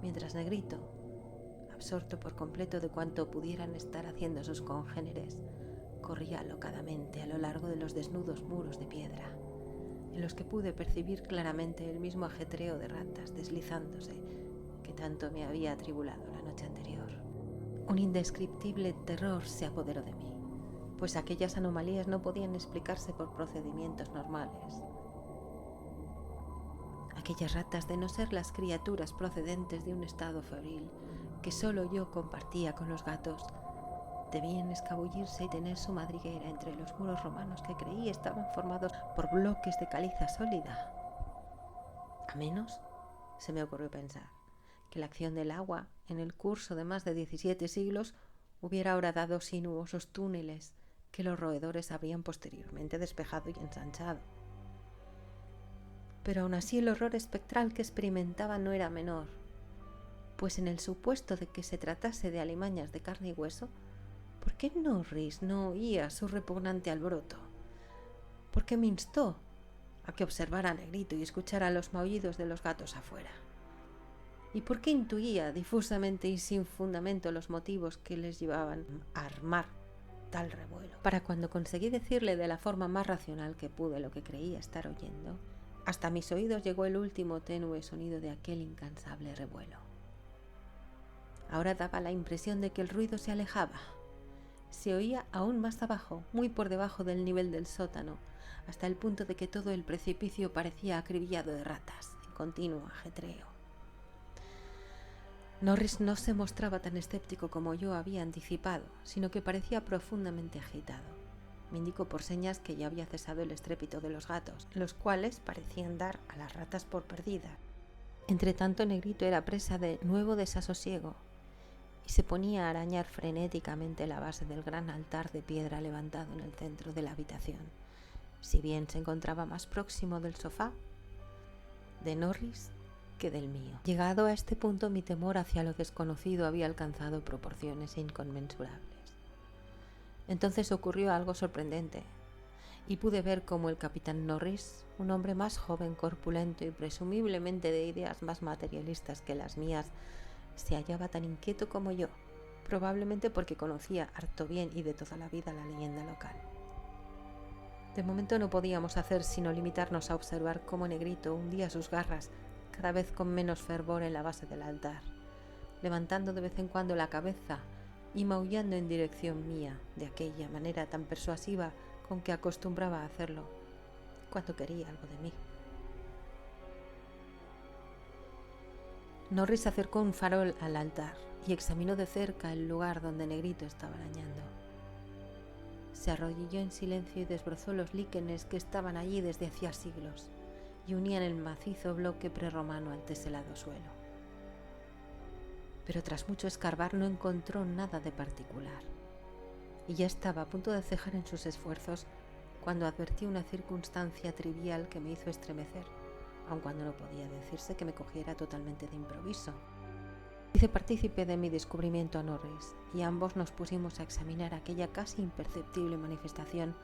mientras Negrito, absorto por completo de cuanto pudieran estar haciendo sus congéneres, corría alocadamente a lo largo de los desnudos muros de piedra, en los que pude percibir claramente el mismo ajetreo de ratas deslizándose que tanto me había atribulado la noche anterior. Un indescriptible terror se apoderó de mí, pues aquellas anomalías no podían explicarse por procedimientos normales. Aquellas ratas, de no ser las criaturas procedentes de un estado febril que solo yo compartía con los gatos, debían escabullirse y tener su madriguera entre los muros romanos que creí estaban formados por bloques de caliza sólida. A menos, se me ocurrió pensar, que la acción del agua en el curso de más de 17 siglos hubiera ahora dado sinuosos túneles que los roedores habrían posteriormente despejado y ensanchado. Pero aún así el horror espectral que experimentaba no era menor, pues en el supuesto de que se tratase de alimañas de carne y hueso, ¿por qué Norris no oía su repugnante alboroto? ¿Por qué me instó a que observara a Negrito y escuchara los maullidos de los gatos afuera? ¿Y por qué intuía difusamente y sin fundamento los motivos que les llevaban a armar tal revuelo? Para cuando conseguí decirle de la forma más racional que pude lo que creía estar oyendo, hasta mis oídos llegó el último tenue sonido de aquel incansable revuelo. Ahora daba la impresión de que el ruido se alejaba. Se oía aún más abajo, muy por debajo del nivel del sótano, hasta el punto de que todo el precipicio parecía acribillado de ratas, en continuo ajetreo. Norris no se mostraba tan escéptico como yo había anticipado, sino que parecía profundamente agitado. Me indicó por señas que ya había cesado el estrépito de los gatos, los cuales parecían dar a las ratas por perdidas. Entretanto, Negrito era presa de nuevo desasosiego y se ponía a arañar frenéticamente la base del gran altar de piedra levantado en el centro de la habitación, si bien se encontraba más próximo del sofá de Norris que del mío. Llegado a este punto, mi temor hacia lo desconocido había alcanzado proporciones inconmensurables. Entonces ocurrió algo sorprendente, y pude ver cómo el capitán Norris, un hombre más joven, corpulento y presumiblemente de ideas más materialistas que las mías, se hallaba tan inquieto como yo, probablemente porque conocía harto bien y de toda la vida la leyenda local. De momento no podíamos hacer sino limitarnos a observar cómo Negrito hundía sus garras cada vez con menos fervor en la base del altar, levantando de vez en cuando la cabeza y maullando en dirección mía de aquella manera tan persuasiva con que acostumbraba a hacerlo cuando quería algo de mí. Norris acercó un farol al altar y examinó de cerca el lugar donde Negrito estaba arañando. Se arrodilló en silencio y desbrozó los líquenes que estaban allí desde hacía siglos y unían el macizo bloque prerromano al teselado suelo. Pero tras mucho escarbar no encontró nada de particular, y ya estaba a punto de cejar en sus esfuerzos cuando advertí una circunstancia trivial que me hizo estremecer, aun cuando no podía decirse que me cogiera totalmente de improviso. Hice partícipe de mi descubrimiento a Norris, y ambos nos pusimos a examinar aquella casi imperceptible manifestación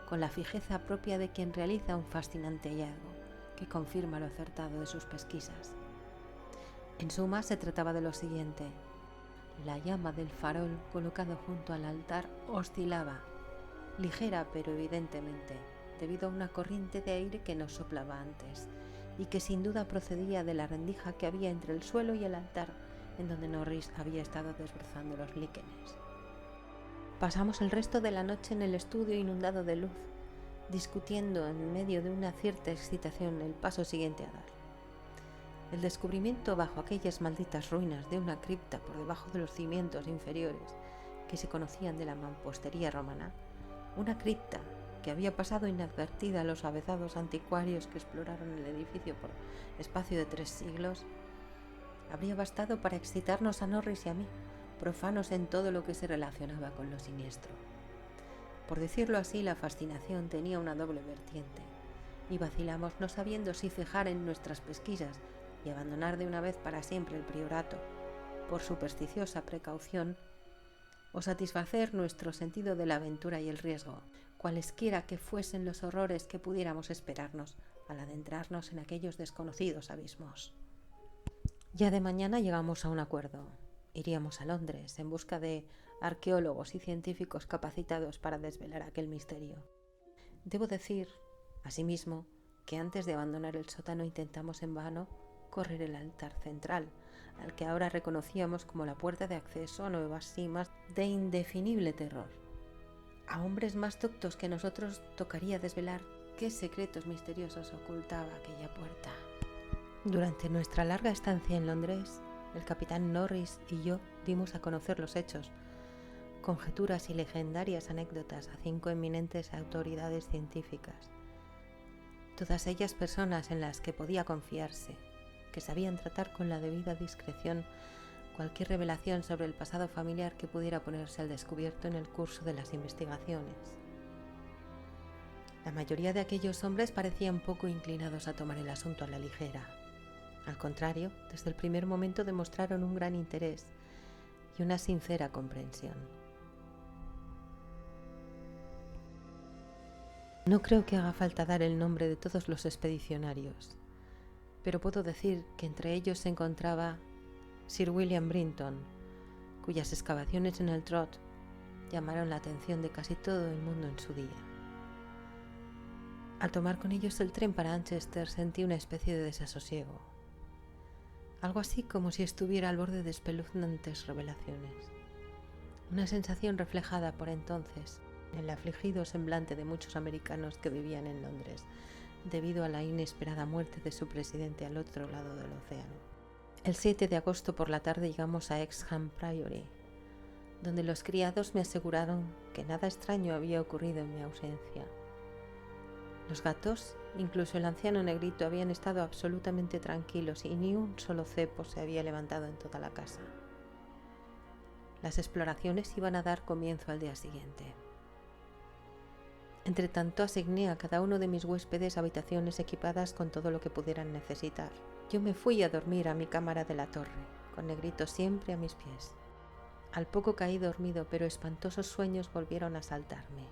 con la fijeza propia de quien realiza un fascinante hallazgo que confirma lo acertado de sus pesquisas. En suma, se trataba de lo siguiente: la llama del farol colocado junto al altar oscilaba, ligera pero evidentemente, debido a una corriente de aire que nos soplaba antes, y que sin duda procedía de la rendija que había entre el suelo y el altar, en donde Norris había estado desbrozando los líquenes. Pasamos el resto de la noche en el estudio inundado de luz, discutiendo en medio de una cierta excitación el paso siguiente a dar. El descubrimiento bajo aquellas malditas ruinas de una cripta por debajo de los cimientos inferiores que se conocían de la mampostería romana, una cripta que había pasado inadvertida a los avezados anticuarios que exploraron el edificio por espacio de 3 siglos, habría bastado para excitarnos a Norris y a mí, profanos en todo lo que se relacionaba con lo siniestro. Por decirlo así, la fascinación tenía una doble vertiente, y vacilamos no sabiendo si cejar en nuestras pesquisas y abandonar de una vez para siempre el priorato, por supersticiosa precaución, o satisfacer nuestro sentido de la aventura y el riesgo, cualesquiera que fuesen los horrores que pudiéramos esperarnos al adentrarnos en aquellos desconocidos abismos. Ya de mañana llegamos a un acuerdo. Iríamos a Londres en busca de arqueólogos y científicos capacitados para desvelar aquel misterio. Debo decir, asimismo, que antes de abandonar el sótano intentamos en vano correr el altar central, al que ahora reconocíamos como la puerta de acceso a nuevas cimas de indefinible terror. A hombres más doctos que nosotros tocaría desvelar qué secretos misteriosos ocultaba aquella puerta. Durante nuestra larga estancia en Londres, el capitán Norris y yo dimos a conocer los hechos, conjeturas y legendarias anécdotas a 5 eminentes autoridades científicas, todas ellas personas en las que podía confiarse, que sabían tratar con la debida discreción cualquier revelación sobre el pasado familiar que pudiera ponerse al descubierto en el curso de las investigaciones. La mayoría de aquellos hombres parecían poco inclinados a tomar el asunto a la ligera. Al contrario, desde el primer momento demostraron un gran interés y una sincera comprensión. No creo que haga falta dar el nombre de todos los expedicionarios, pero puedo decir que entre ellos se encontraba Sir William Brinton, cuyas excavaciones en el Trot llamaron la atención de casi todo el mundo en su día. Al tomar con ellos el tren para Manchester sentí una especie de desasosiego, algo así como si estuviera al borde de espeluznantes revelaciones, una sensación reflejada por entonces en el afligido semblante de muchos americanos que vivían en Londres debido a la inesperada muerte de su presidente al otro lado del océano. El 7 de agosto por la tarde llegamos a Exham Priory, donde los criados me aseguraron que nada extraño había ocurrido en mi ausencia. Los gatos, incluso el anciano negrito, habían estado absolutamente tranquilos y ni un solo cepo se había levantado en toda la casa. Las exploraciones iban a dar comienzo al día siguiente. Entretanto, asigné a cada uno de mis huéspedes habitaciones equipadas con todo lo que pudieran necesitar. Yo me fui a dormir a mi cámara de la torre, con Negrito siempre a mis pies. Al poco caí dormido, pero espantosos sueños volvieron a asaltarme.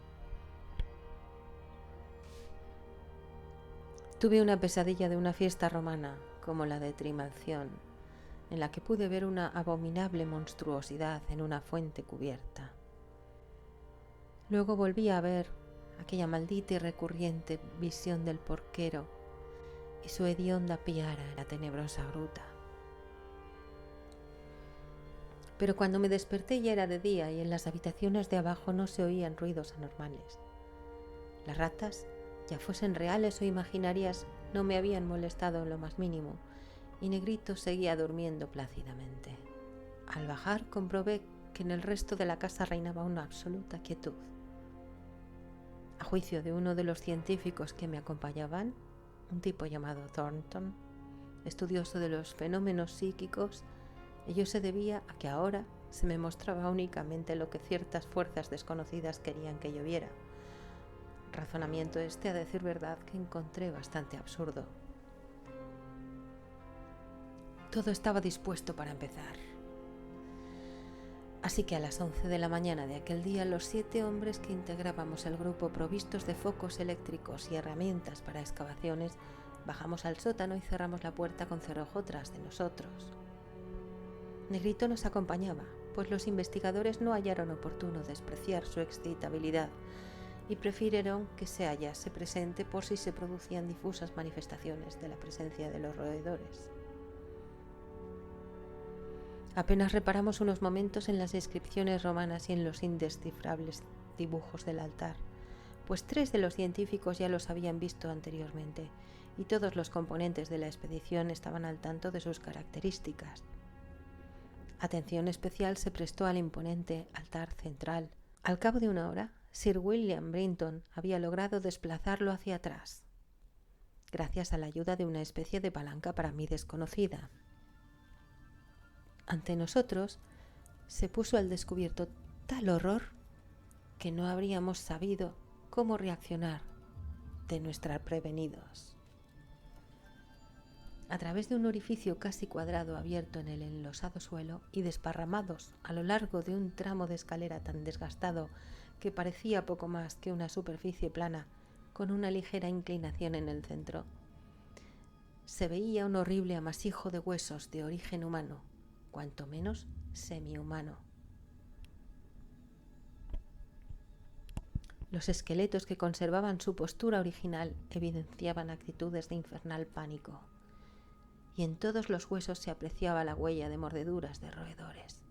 Tuve una pesadilla de una fiesta romana, como la de Trimalción, en la que pude ver una abominable monstruosidad en una fuente cubierta. Luego volví a ver aquella maldita y recurrente visión del porquero y su hedionda piara en la tenebrosa gruta. Pero cuando me desperté ya era de día y en las habitaciones de abajo no se oían ruidos anormales. Las ratas, ya fuesen reales o imaginarias, no me habían molestado en lo más mínimo y Negrito seguía durmiendo plácidamente. Al bajar comprobé que en el resto de la casa reinaba una absoluta quietud. A juicio de uno de los científicos que me acompañaban, un tipo llamado Thornton, estudioso de los fenómenos psíquicos, ello se debía a que ahora se me mostraba únicamente lo que ciertas fuerzas desconocidas querían que yo viera. Razonamiento este, a decir verdad, que encontré bastante absurdo. Todo estaba dispuesto para empezar. Así que a las 11 de la mañana de aquel día, los 7 hombres que integrábamos el grupo, provistos de focos eléctricos y herramientas para excavaciones, bajamos al sótano y cerramos la puerta con cerrojo tras de nosotros. Negrito nos acompañaba, pues los investigadores no hallaron oportuno despreciar su excitabilidad y prefirieron que se hallase presente por si se producían difusas manifestaciones de la presencia de los roedores. Apenas reparamos unos momentos en las inscripciones romanas y en los indescifrables dibujos del altar, pues 3 de los científicos ya los habían visto anteriormente y todos los componentes de la expedición estaban al tanto de sus características. Atención especial se prestó al imponente altar central. Al cabo de una hora, Sir William Brinton había logrado desplazarlo hacia atrás, gracias a la ayuda de una especie de palanca para mí desconocida. Ante nosotros se puso al descubierto tal horror que no habríamos sabido cómo reaccionar de no estar prevenidos. A través de un orificio casi cuadrado abierto en el enlosado suelo y desparramados a lo largo de un tramo de escalera tan desgastado que parecía poco más que una superficie plana con una ligera inclinación en el centro, se veía un horrible amasijo de huesos de origen humano, cuanto menos semihumano. Los esqueletos que conservaban su postura original evidenciaban actitudes de infernal pánico, y en todos los huesos se apreciaba la huella de mordeduras de roedores.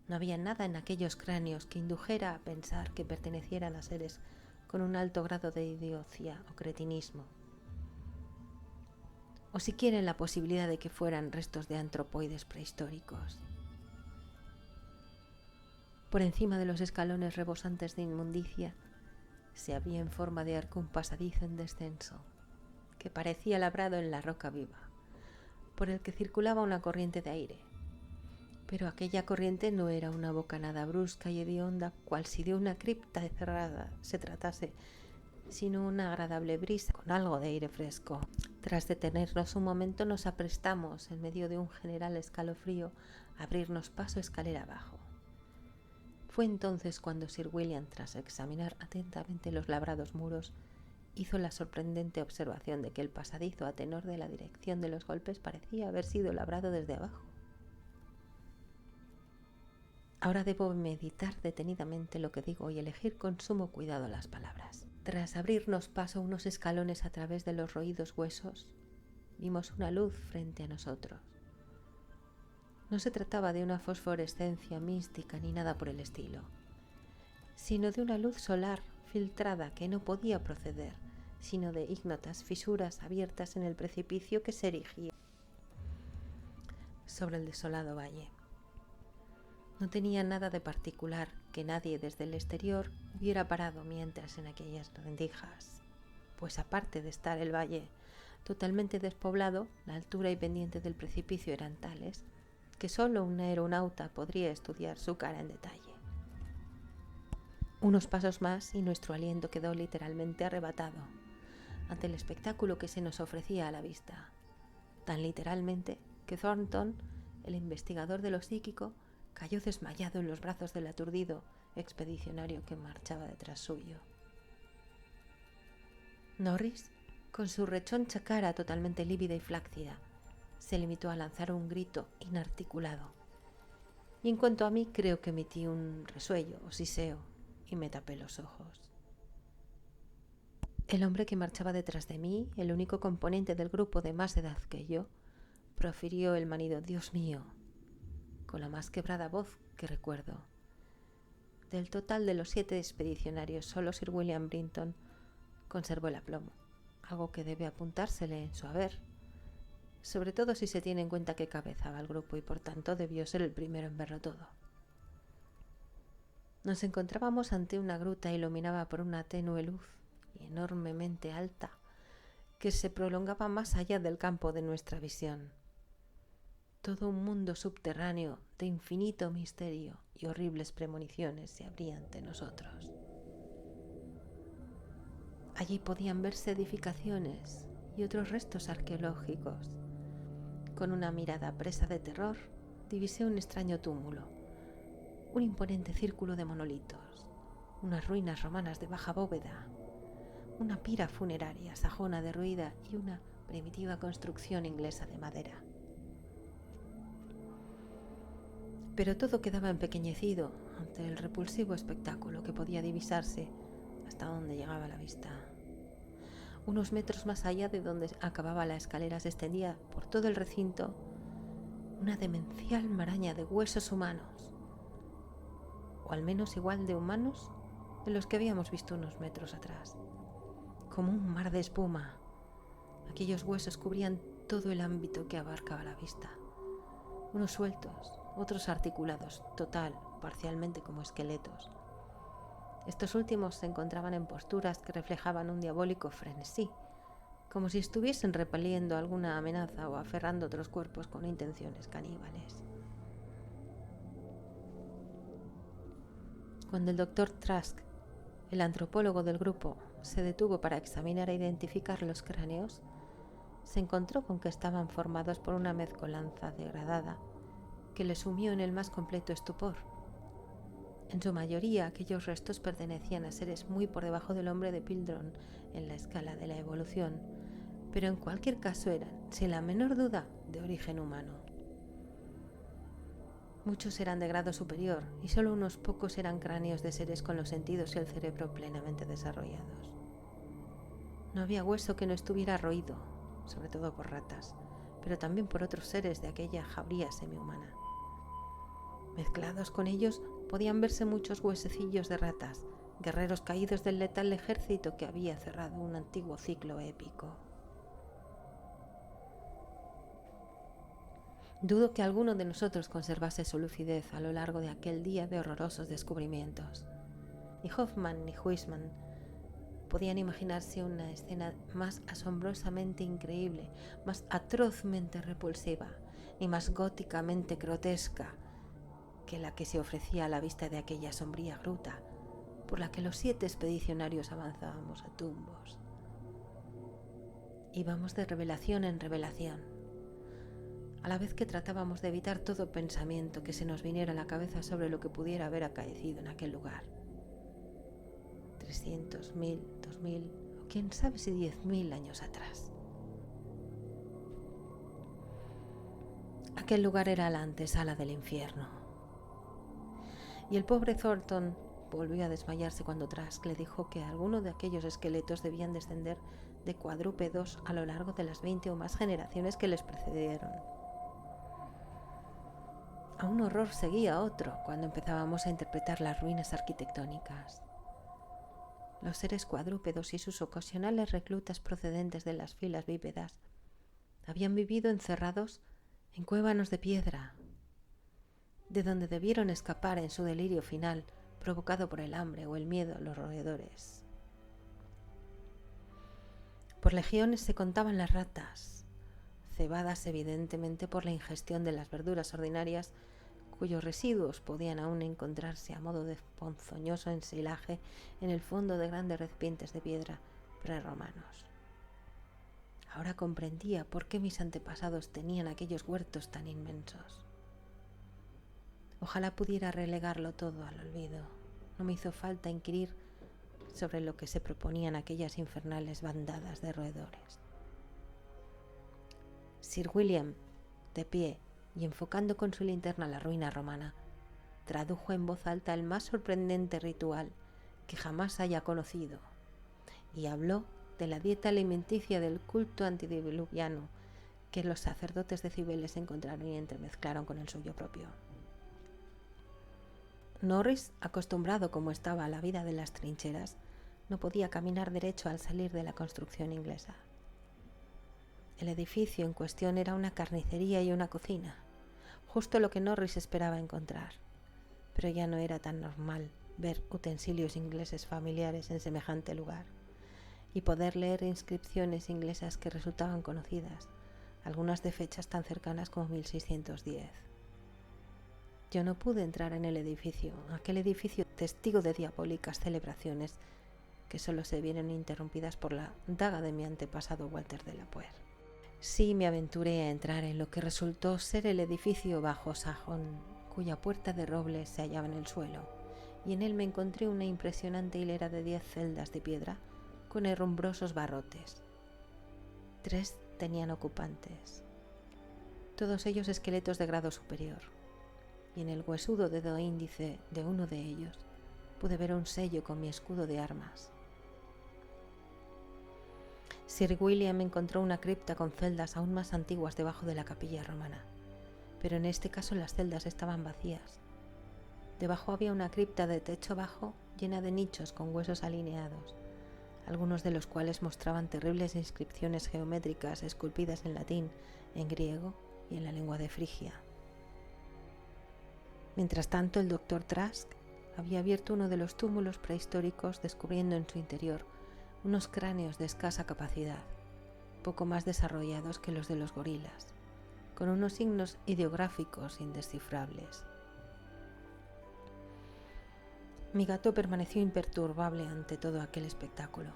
No había nada en aquellos cráneos que indujera a pensar que pertenecieran a seres con un alto grado de idiocia o cretinismo, o siquiera en la posibilidad de que fueran restos de antropoides prehistóricos. Por encima de los escalones rebosantes de inmundicia se abría en forma de arco un pasadizo en descenso, que parecía labrado en la roca viva, por el que circulaba una corriente de aire. Pero aquella corriente no era una bocanada brusca y hedionda, cual si de una cripta cerrada se tratase, sino una agradable brisa con algo de aire fresco. Tras detenernos un momento, nos aprestamos, en medio de un general escalofrío, a abrirnos paso escalera abajo. Fue entonces cuando Sir William, tras examinar atentamente los labrados muros, hizo la sorprendente observación de que el pasadizo, a tenor de la dirección de los golpes, parecía haber sido labrado desde abajo. Ahora debo meditar detenidamente lo que digo y elegir con sumo cuidado las palabras. Tras abrirnos paso unos escalones a través de los roídos huesos, vimos una luz frente a nosotros. No se trataba de una fosforescencia mística ni nada por el estilo, sino de una luz solar filtrada que no podía proceder, sino de ignotas fisuras abiertas en el precipicio que se erigía sobre el desolado valle. No tenía nada de particular que nadie desde el exterior hubiera parado mientras en aquellas rendijas, pues aparte de estar el valle totalmente despoblado, la altura y pendiente del precipicio eran tales que solo un aeronauta podría estudiar su cara en detalle. Unos pasos más y nuestro aliento quedó literalmente arrebatado ante el espectáculo que se nos ofrecía a la vista, tan literalmente que Thornton, el investigador de lo psíquico, cayó desmayado en los brazos del aturdido expedicionario que marchaba detrás suyo. Norris, con su rechoncha cara totalmente lívida y flácida, se limitó a lanzar un grito inarticulado, y en cuanto a mí creo que emití un resuello o siseo y me tapé los ojos. El hombre que marchaba detrás de mí, el único componente del grupo de más edad que yo, profirió el manido «Dios mío», con la más quebrada voz que recuerdo. Del total de los 7 expedicionarios, solo Sir William Brinton conservó el aplomo, algo que debe apuntársele en su haber, sobre todo si se tiene en cuenta que cabezaba el grupo y por tanto debió ser el primero en verlo todo. Nos encontrábamos ante una gruta iluminada por una tenue luz y enormemente alta que se prolongaba más allá del campo de nuestra visión. Todo un mundo subterráneo de infinito misterio y horribles premoniciones se abría ante nosotros. Allí podían verse edificaciones y otros restos arqueológicos. Con una mirada presa de terror, divisé un extraño túmulo, un imponente círculo de monolitos, unas ruinas romanas de baja bóveda, una pira funeraria sajona derruida y una primitiva construcción inglesa de madera. Pero todo quedaba empequeñecido ante el repulsivo espectáculo que podía divisarse hasta donde llegaba la vista. Unos metros más allá de donde acababa la escalera se extendía por todo el recinto una demencial maraña de huesos humanos, o al menos igual de humanos de los que habíamos visto unos metros atrás. Como un mar de espuma, aquellos huesos cubrían todo el ámbito que abarcaba la vista. Unos sueltos, otros articulados, total, parcialmente como esqueletos. Estos últimos se encontraban en posturas que reflejaban un diabólico frenesí, como si estuviesen repeliendo alguna amenaza o aferrando otros cuerpos con intenciones caníbales. Cuando el doctor Trask, el antropólogo del grupo, se detuvo para examinar e identificar los cráneos, se encontró con que estaban formados por una mezcolanza degradada que le sumió en el más completo estupor. En su mayoría, aquellos restos pertenecían a seres muy por debajo del hombre de Piltdown en la escala de la evolución, pero en cualquier caso eran, sin la menor duda, de origen humano. Muchos eran de grado superior y solo unos pocos eran cráneos de seres con los sentidos y el cerebro plenamente desarrollados. No había hueso que no estuviera roído, sobre todo por ratas, pero también por otros seres de aquella jauría semihumana. Mezclados con ellos podían verse muchos huesecillos de ratas, guerreros caídos del letal ejército que había cerrado un antiguo ciclo épico. Dudo que alguno de nosotros conservase su lucidez a lo largo de aquel día de horrorosos descubrimientos. Ni Hoffman ni Huisman podían imaginarse una escena más asombrosamente increíble, más atrozmente repulsiva, ni más góticamente grotesca que la que se ofrecía a la vista de aquella sombría gruta, por la que los 7 expedicionarios avanzábamos a tumbos. Íbamos de revelación en revelación, a la vez que tratábamos de evitar todo pensamiento que se nos viniera a la cabeza sobre lo que pudiera haber acaecido en aquel lugar. 300, 1000, 2000 o quién sabe si 10.000 años atrás. Aquel lugar era la antesala del infierno. Y el pobre Thornton volvió a desmayarse cuando Trask le dijo que algunos de aquellos esqueletos debían descender de cuadrúpedos a lo largo de las 20 o más generaciones que les precedieron. A un horror seguía otro cuando empezábamos a interpretar las ruinas arquitectónicas. Los seres cuadrúpedos y sus ocasionales reclutas procedentes de las filas bípedas habían vivido encerrados en cuévanos de piedra, de donde debieron escapar en su delirio final provocado por el hambre o el miedo a los roedores. Por legiones se contaban las ratas, cebadas evidentemente por la ingestión de las verduras ordinarias, cuyos residuos podían aún encontrarse a modo de ponzoñoso ensilaje en el fondo de grandes recipientes de piedra prerromanos. Ahora comprendía por qué mis antepasados tenían aquellos huertos tan inmensos. Ojalá pudiera relegarlo todo al olvido. No me hizo falta inquirir sobre lo que se proponían aquellas infernales bandadas de roedores. Sir William, de pie y enfocando con su linterna la ruina romana, tradujo en voz alta el más sorprendente ritual que jamás haya conocido y habló de la dieta alimenticia del culto antediluviano que los sacerdotes de Cibeles encontraron y entremezclaron con el suyo propio. Norris, acostumbrado como estaba a la vida de las trincheras, no podía caminar derecho al salir de la construcción inglesa. El edificio en cuestión era una carnicería y una cocina, justo lo que Norris esperaba encontrar, pero ya no era tan normal ver utensilios ingleses familiares en semejante lugar y poder leer inscripciones inglesas que resultaban conocidas, algunas de fechas tan cercanas como 1610. Yo no pude entrar en el edificio, aquel edificio testigo de diabólicas celebraciones que solo se vieron interrumpidas por la daga de mi antepasado Walter de la Poer. Sí me aventuré a entrar en lo que resultó ser el edificio bajo sajón, cuya puerta de roble se hallaba en el suelo, y en él me encontré una impresionante hilera de 10 celdas de piedra con herrumbrosos barrotes. 3 tenían ocupantes, todos ellos esqueletos de grado superior, y en el huesudo dedo índice de uno de ellos pude ver un sello con mi escudo de armas. Sir William encontró una cripta con celdas aún más antiguas debajo de la capilla romana, pero en este caso las celdas estaban vacías. Debajo había una cripta de techo bajo llena de nichos con huesos alineados, algunos de los cuales mostraban terribles inscripciones geométricas esculpidas en latín, en griego y en la lengua de Frigia. Mientras tanto, el doctor Trask había abierto uno de los túmulos prehistóricos, descubriendo en su interior unos cráneos de escasa capacidad, poco más desarrollados que los de los gorilas, con unos signos ideográficos indescifrables. Mi gato permaneció imperturbable ante todo aquel espectáculo.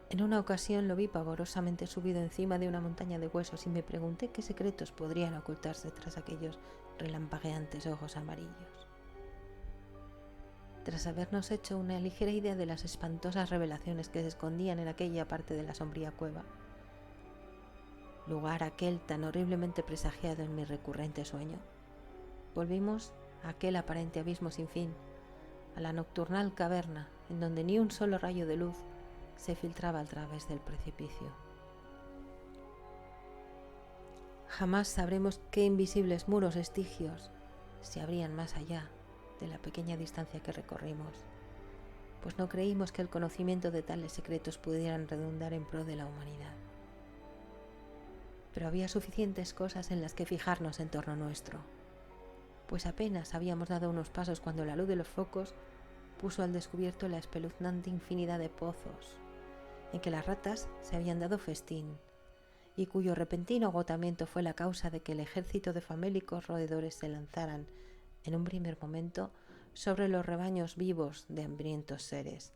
En una ocasión lo vi pavorosamente subido encima de una montaña de huesos y me pregunté qué secretos podrían ocultarse tras aquellos relampagueantes ojos amarillos. Tras habernos hecho una ligera idea de las espantosas revelaciones que se escondían en aquella parte de la sombría cueva, lugar aquel tan horriblemente presagiado en mi recurrente sueño, volvimos a aquel aparente abismo sin fin, a la nocturnal caverna en donde ni un solo rayo de luz se filtraba a través del precipicio. Jamás sabremos qué invisibles muros estigios se abrían más allá de la pequeña distancia que recorrimos, pues no creímos que el conocimiento de tales secretos pudieran redundar en pro de la humanidad. Pero había suficientes cosas en las que fijarnos en torno nuestro, pues apenas habíamos dado unos pasos cuando la luz de los focos puso al descubierto la espeluznante infinidad de pozos en que las ratas se habían dado festín y cuyo repentino agotamiento fue la causa de que el ejército de famélicos roedores se lanzaran en un primer momento sobre los rebaños vivos de hambrientos seres,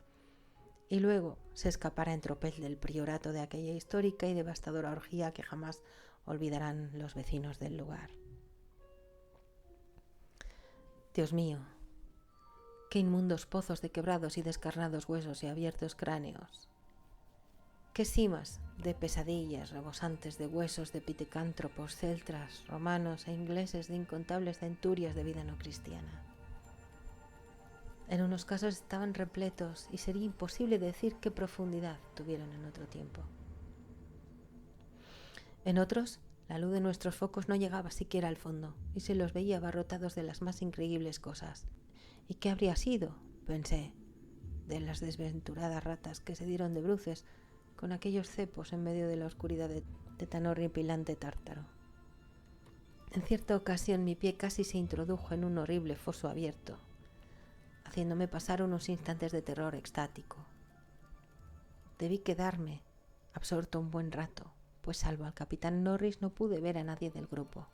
y luego se escapará en tropel del priorato de aquella histórica y devastadora orgía que jamás olvidarán los vecinos del lugar. Dios mío, qué inmundos pozos de quebrados y descarnados huesos y abiertos cráneos. Qué cimas de pesadillas rebosantes de huesos de pitecántropos, celtas, romanos e ingleses de incontables centurias de vida no cristiana. En unos casos estaban repletos y sería imposible decir qué profundidad tuvieron en otro tiempo. En otros, la luz de nuestros focos no llegaba siquiera al fondo y se los veía abarrotados de las más increíbles cosas. ¿Y qué habría sido? Pensé, de las desventuradas ratas que se dieron de bruces con aquellos cepos en medio de la oscuridad de tan horripilante tártaro. En cierta ocasión mi pie casi se introdujo en un horrible foso abierto, haciéndome pasar unos instantes de terror extático. Debí quedarme absorto un buen rato, pues salvo al capitán Norris no pude ver a nadie del grupo.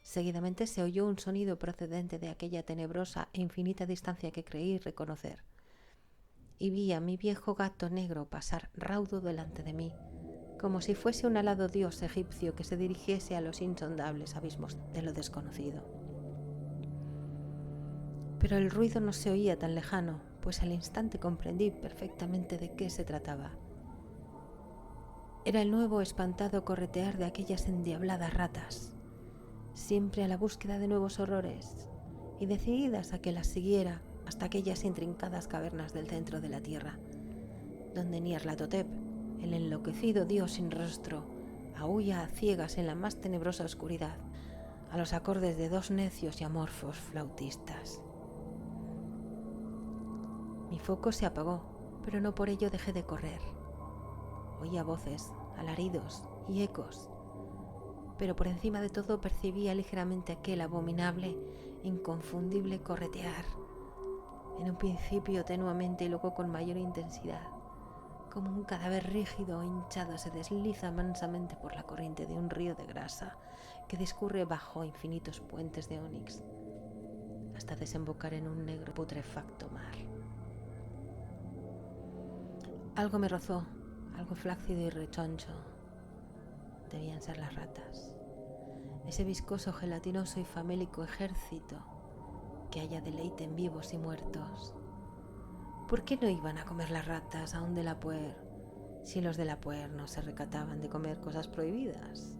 Seguidamente se oyó un sonido procedente de aquella tenebrosa e infinita distancia que creí reconocer, y vi a mi viejo gato negro pasar raudo delante de mí, como si fuese un alado dios egipcio que se dirigiese a los insondables abismos de lo desconocido. Pero el ruido no se oía tan lejano, pues al instante comprendí perfectamente de qué se trataba. Era el nuevo espantado corretear de aquellas endiabladas ratas, siempre a la búsqueda de nuevos horrores y decididas a que las siguiera hasta aquellas intrincadas cavernas del centro de la tierra, donde Nyarlathotep, el enloquecido dios sin rostro, aúlla a ciegas en la más tenebrosa oscuridad, a los acordes de dos necios y amorfos flautistas. Mi foco se apagó, pero no por ello dejé de correr. Oía voces, alaridos y ecos, pero por encima de todo percibía ligeramente aquel abominable, inconfundible corretear, en un principio tenuamente y luego con mayor intensidad, como un cadáver rígido o hinchado se desliza mansamente por la corriente de un río de grasa que discurre bajo infinitos puentes de ónix, hasta desembocar en un negro putrefacto mar. Algo me rozó, algo flácido y rechoncho. Debían ser las ratas. Ese viscoso, gelatinoso y famélico ejército que haya deleite en vivos y muertos. ¿Por qué no iban a comer las ratas a un Delapuer si los Delapuer no se recataban de comer cosas prohibidas?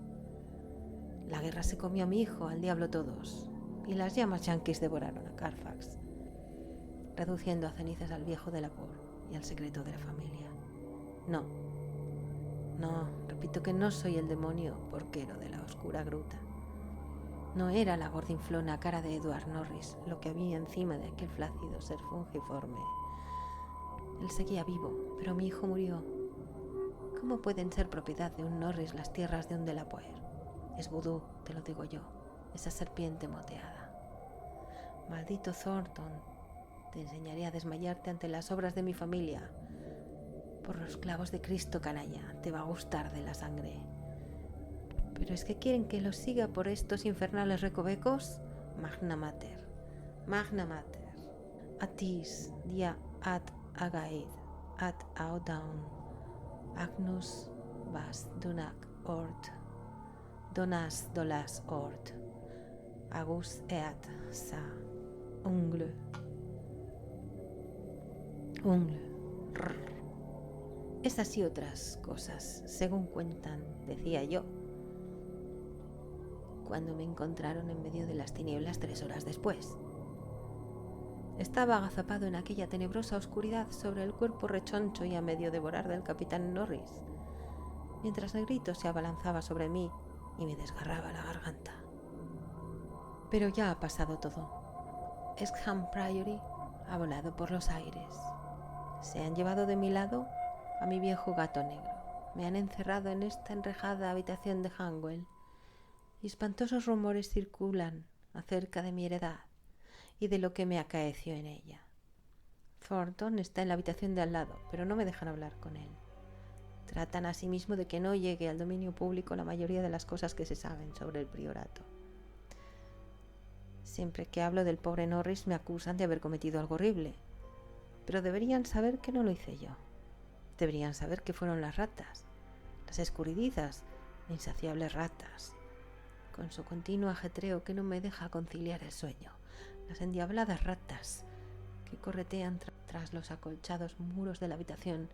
La guerra se comió a mi hijo, al diablo todos, y las llamas yanquis devoraron a Carfax, reduciendo a cenizas al viejo Delapuer y al secreto de la familia. No, repito que no soy el demonio porquero de la oscura gruta. No era la gordinflona cara de Edward Norris lo que había encima de aquel flácido ser fungiforme. Él seguía vivo, pero mi hijo murió. ¿Cómo pueden ser propiedad de un Norris las tierras de un Delapuer? Es vudú, te lo digo yo, esa serpiente moteada. Maldito Thornton, te enseñaré a desmayarte ante las obras de mi familia. Por los clavos de Cristo, canalla, te va a gustar de la sangre. ¿Pero es que quieren que los siga por estos infernales recovecos? Magna Mater, Magna Mater. Atis, dia ad agaid, ad audaun, agnus vas dunac ort, donas dolas ort, agus eat sa, ungle. Esas y otras cosas, según cuentan, decía yo, cuando me encontraron en medio de las tinieblas 3 horas después. Estaba agazapado en aquella tenebrosa oscuridad sobre el cuerpo rechoncho y a medio devorar del capitán Norris, mientras Negrito se abalanzaba sobre mí y me desgarraba la garganta. Pero ya ha pasado todo. Exham Priory ha volado por los aires. Se han llevado de mi lado a mi viejo gato negro. Me han encerrado en esta enrejada habitación de Hanwell y espantosos rumores circulan acerca de mi heredad y de lo que me acaeció en ella. Thornton está en la habitación de al lado, pero no me dejan hablar con él. Tratan asimismo de que no llegue al dominio público la mayoría de las cosas que se saben sobre el priorato. Siempre que hablo del pobre Norris me acusan de haber cometido algo horrible. Pero deberían saber que no lo hice yo. Deberían saber que fueron las ratas, las escurridizas e insaciables ratas, con su continuo ajetreo que no me deja conciliar el sueño. Las endiabladas ratas que corretean tras los acolchados muros de la habitación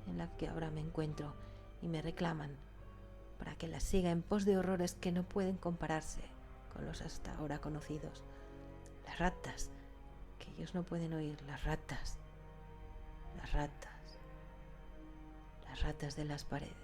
en la que ahora me encuentro y me reclaman para que las siga en pos de horrores que no pueden compararse con los hasta ahora conocidos. Las ratas que ellos no pueden oír, las ratas de las paredes.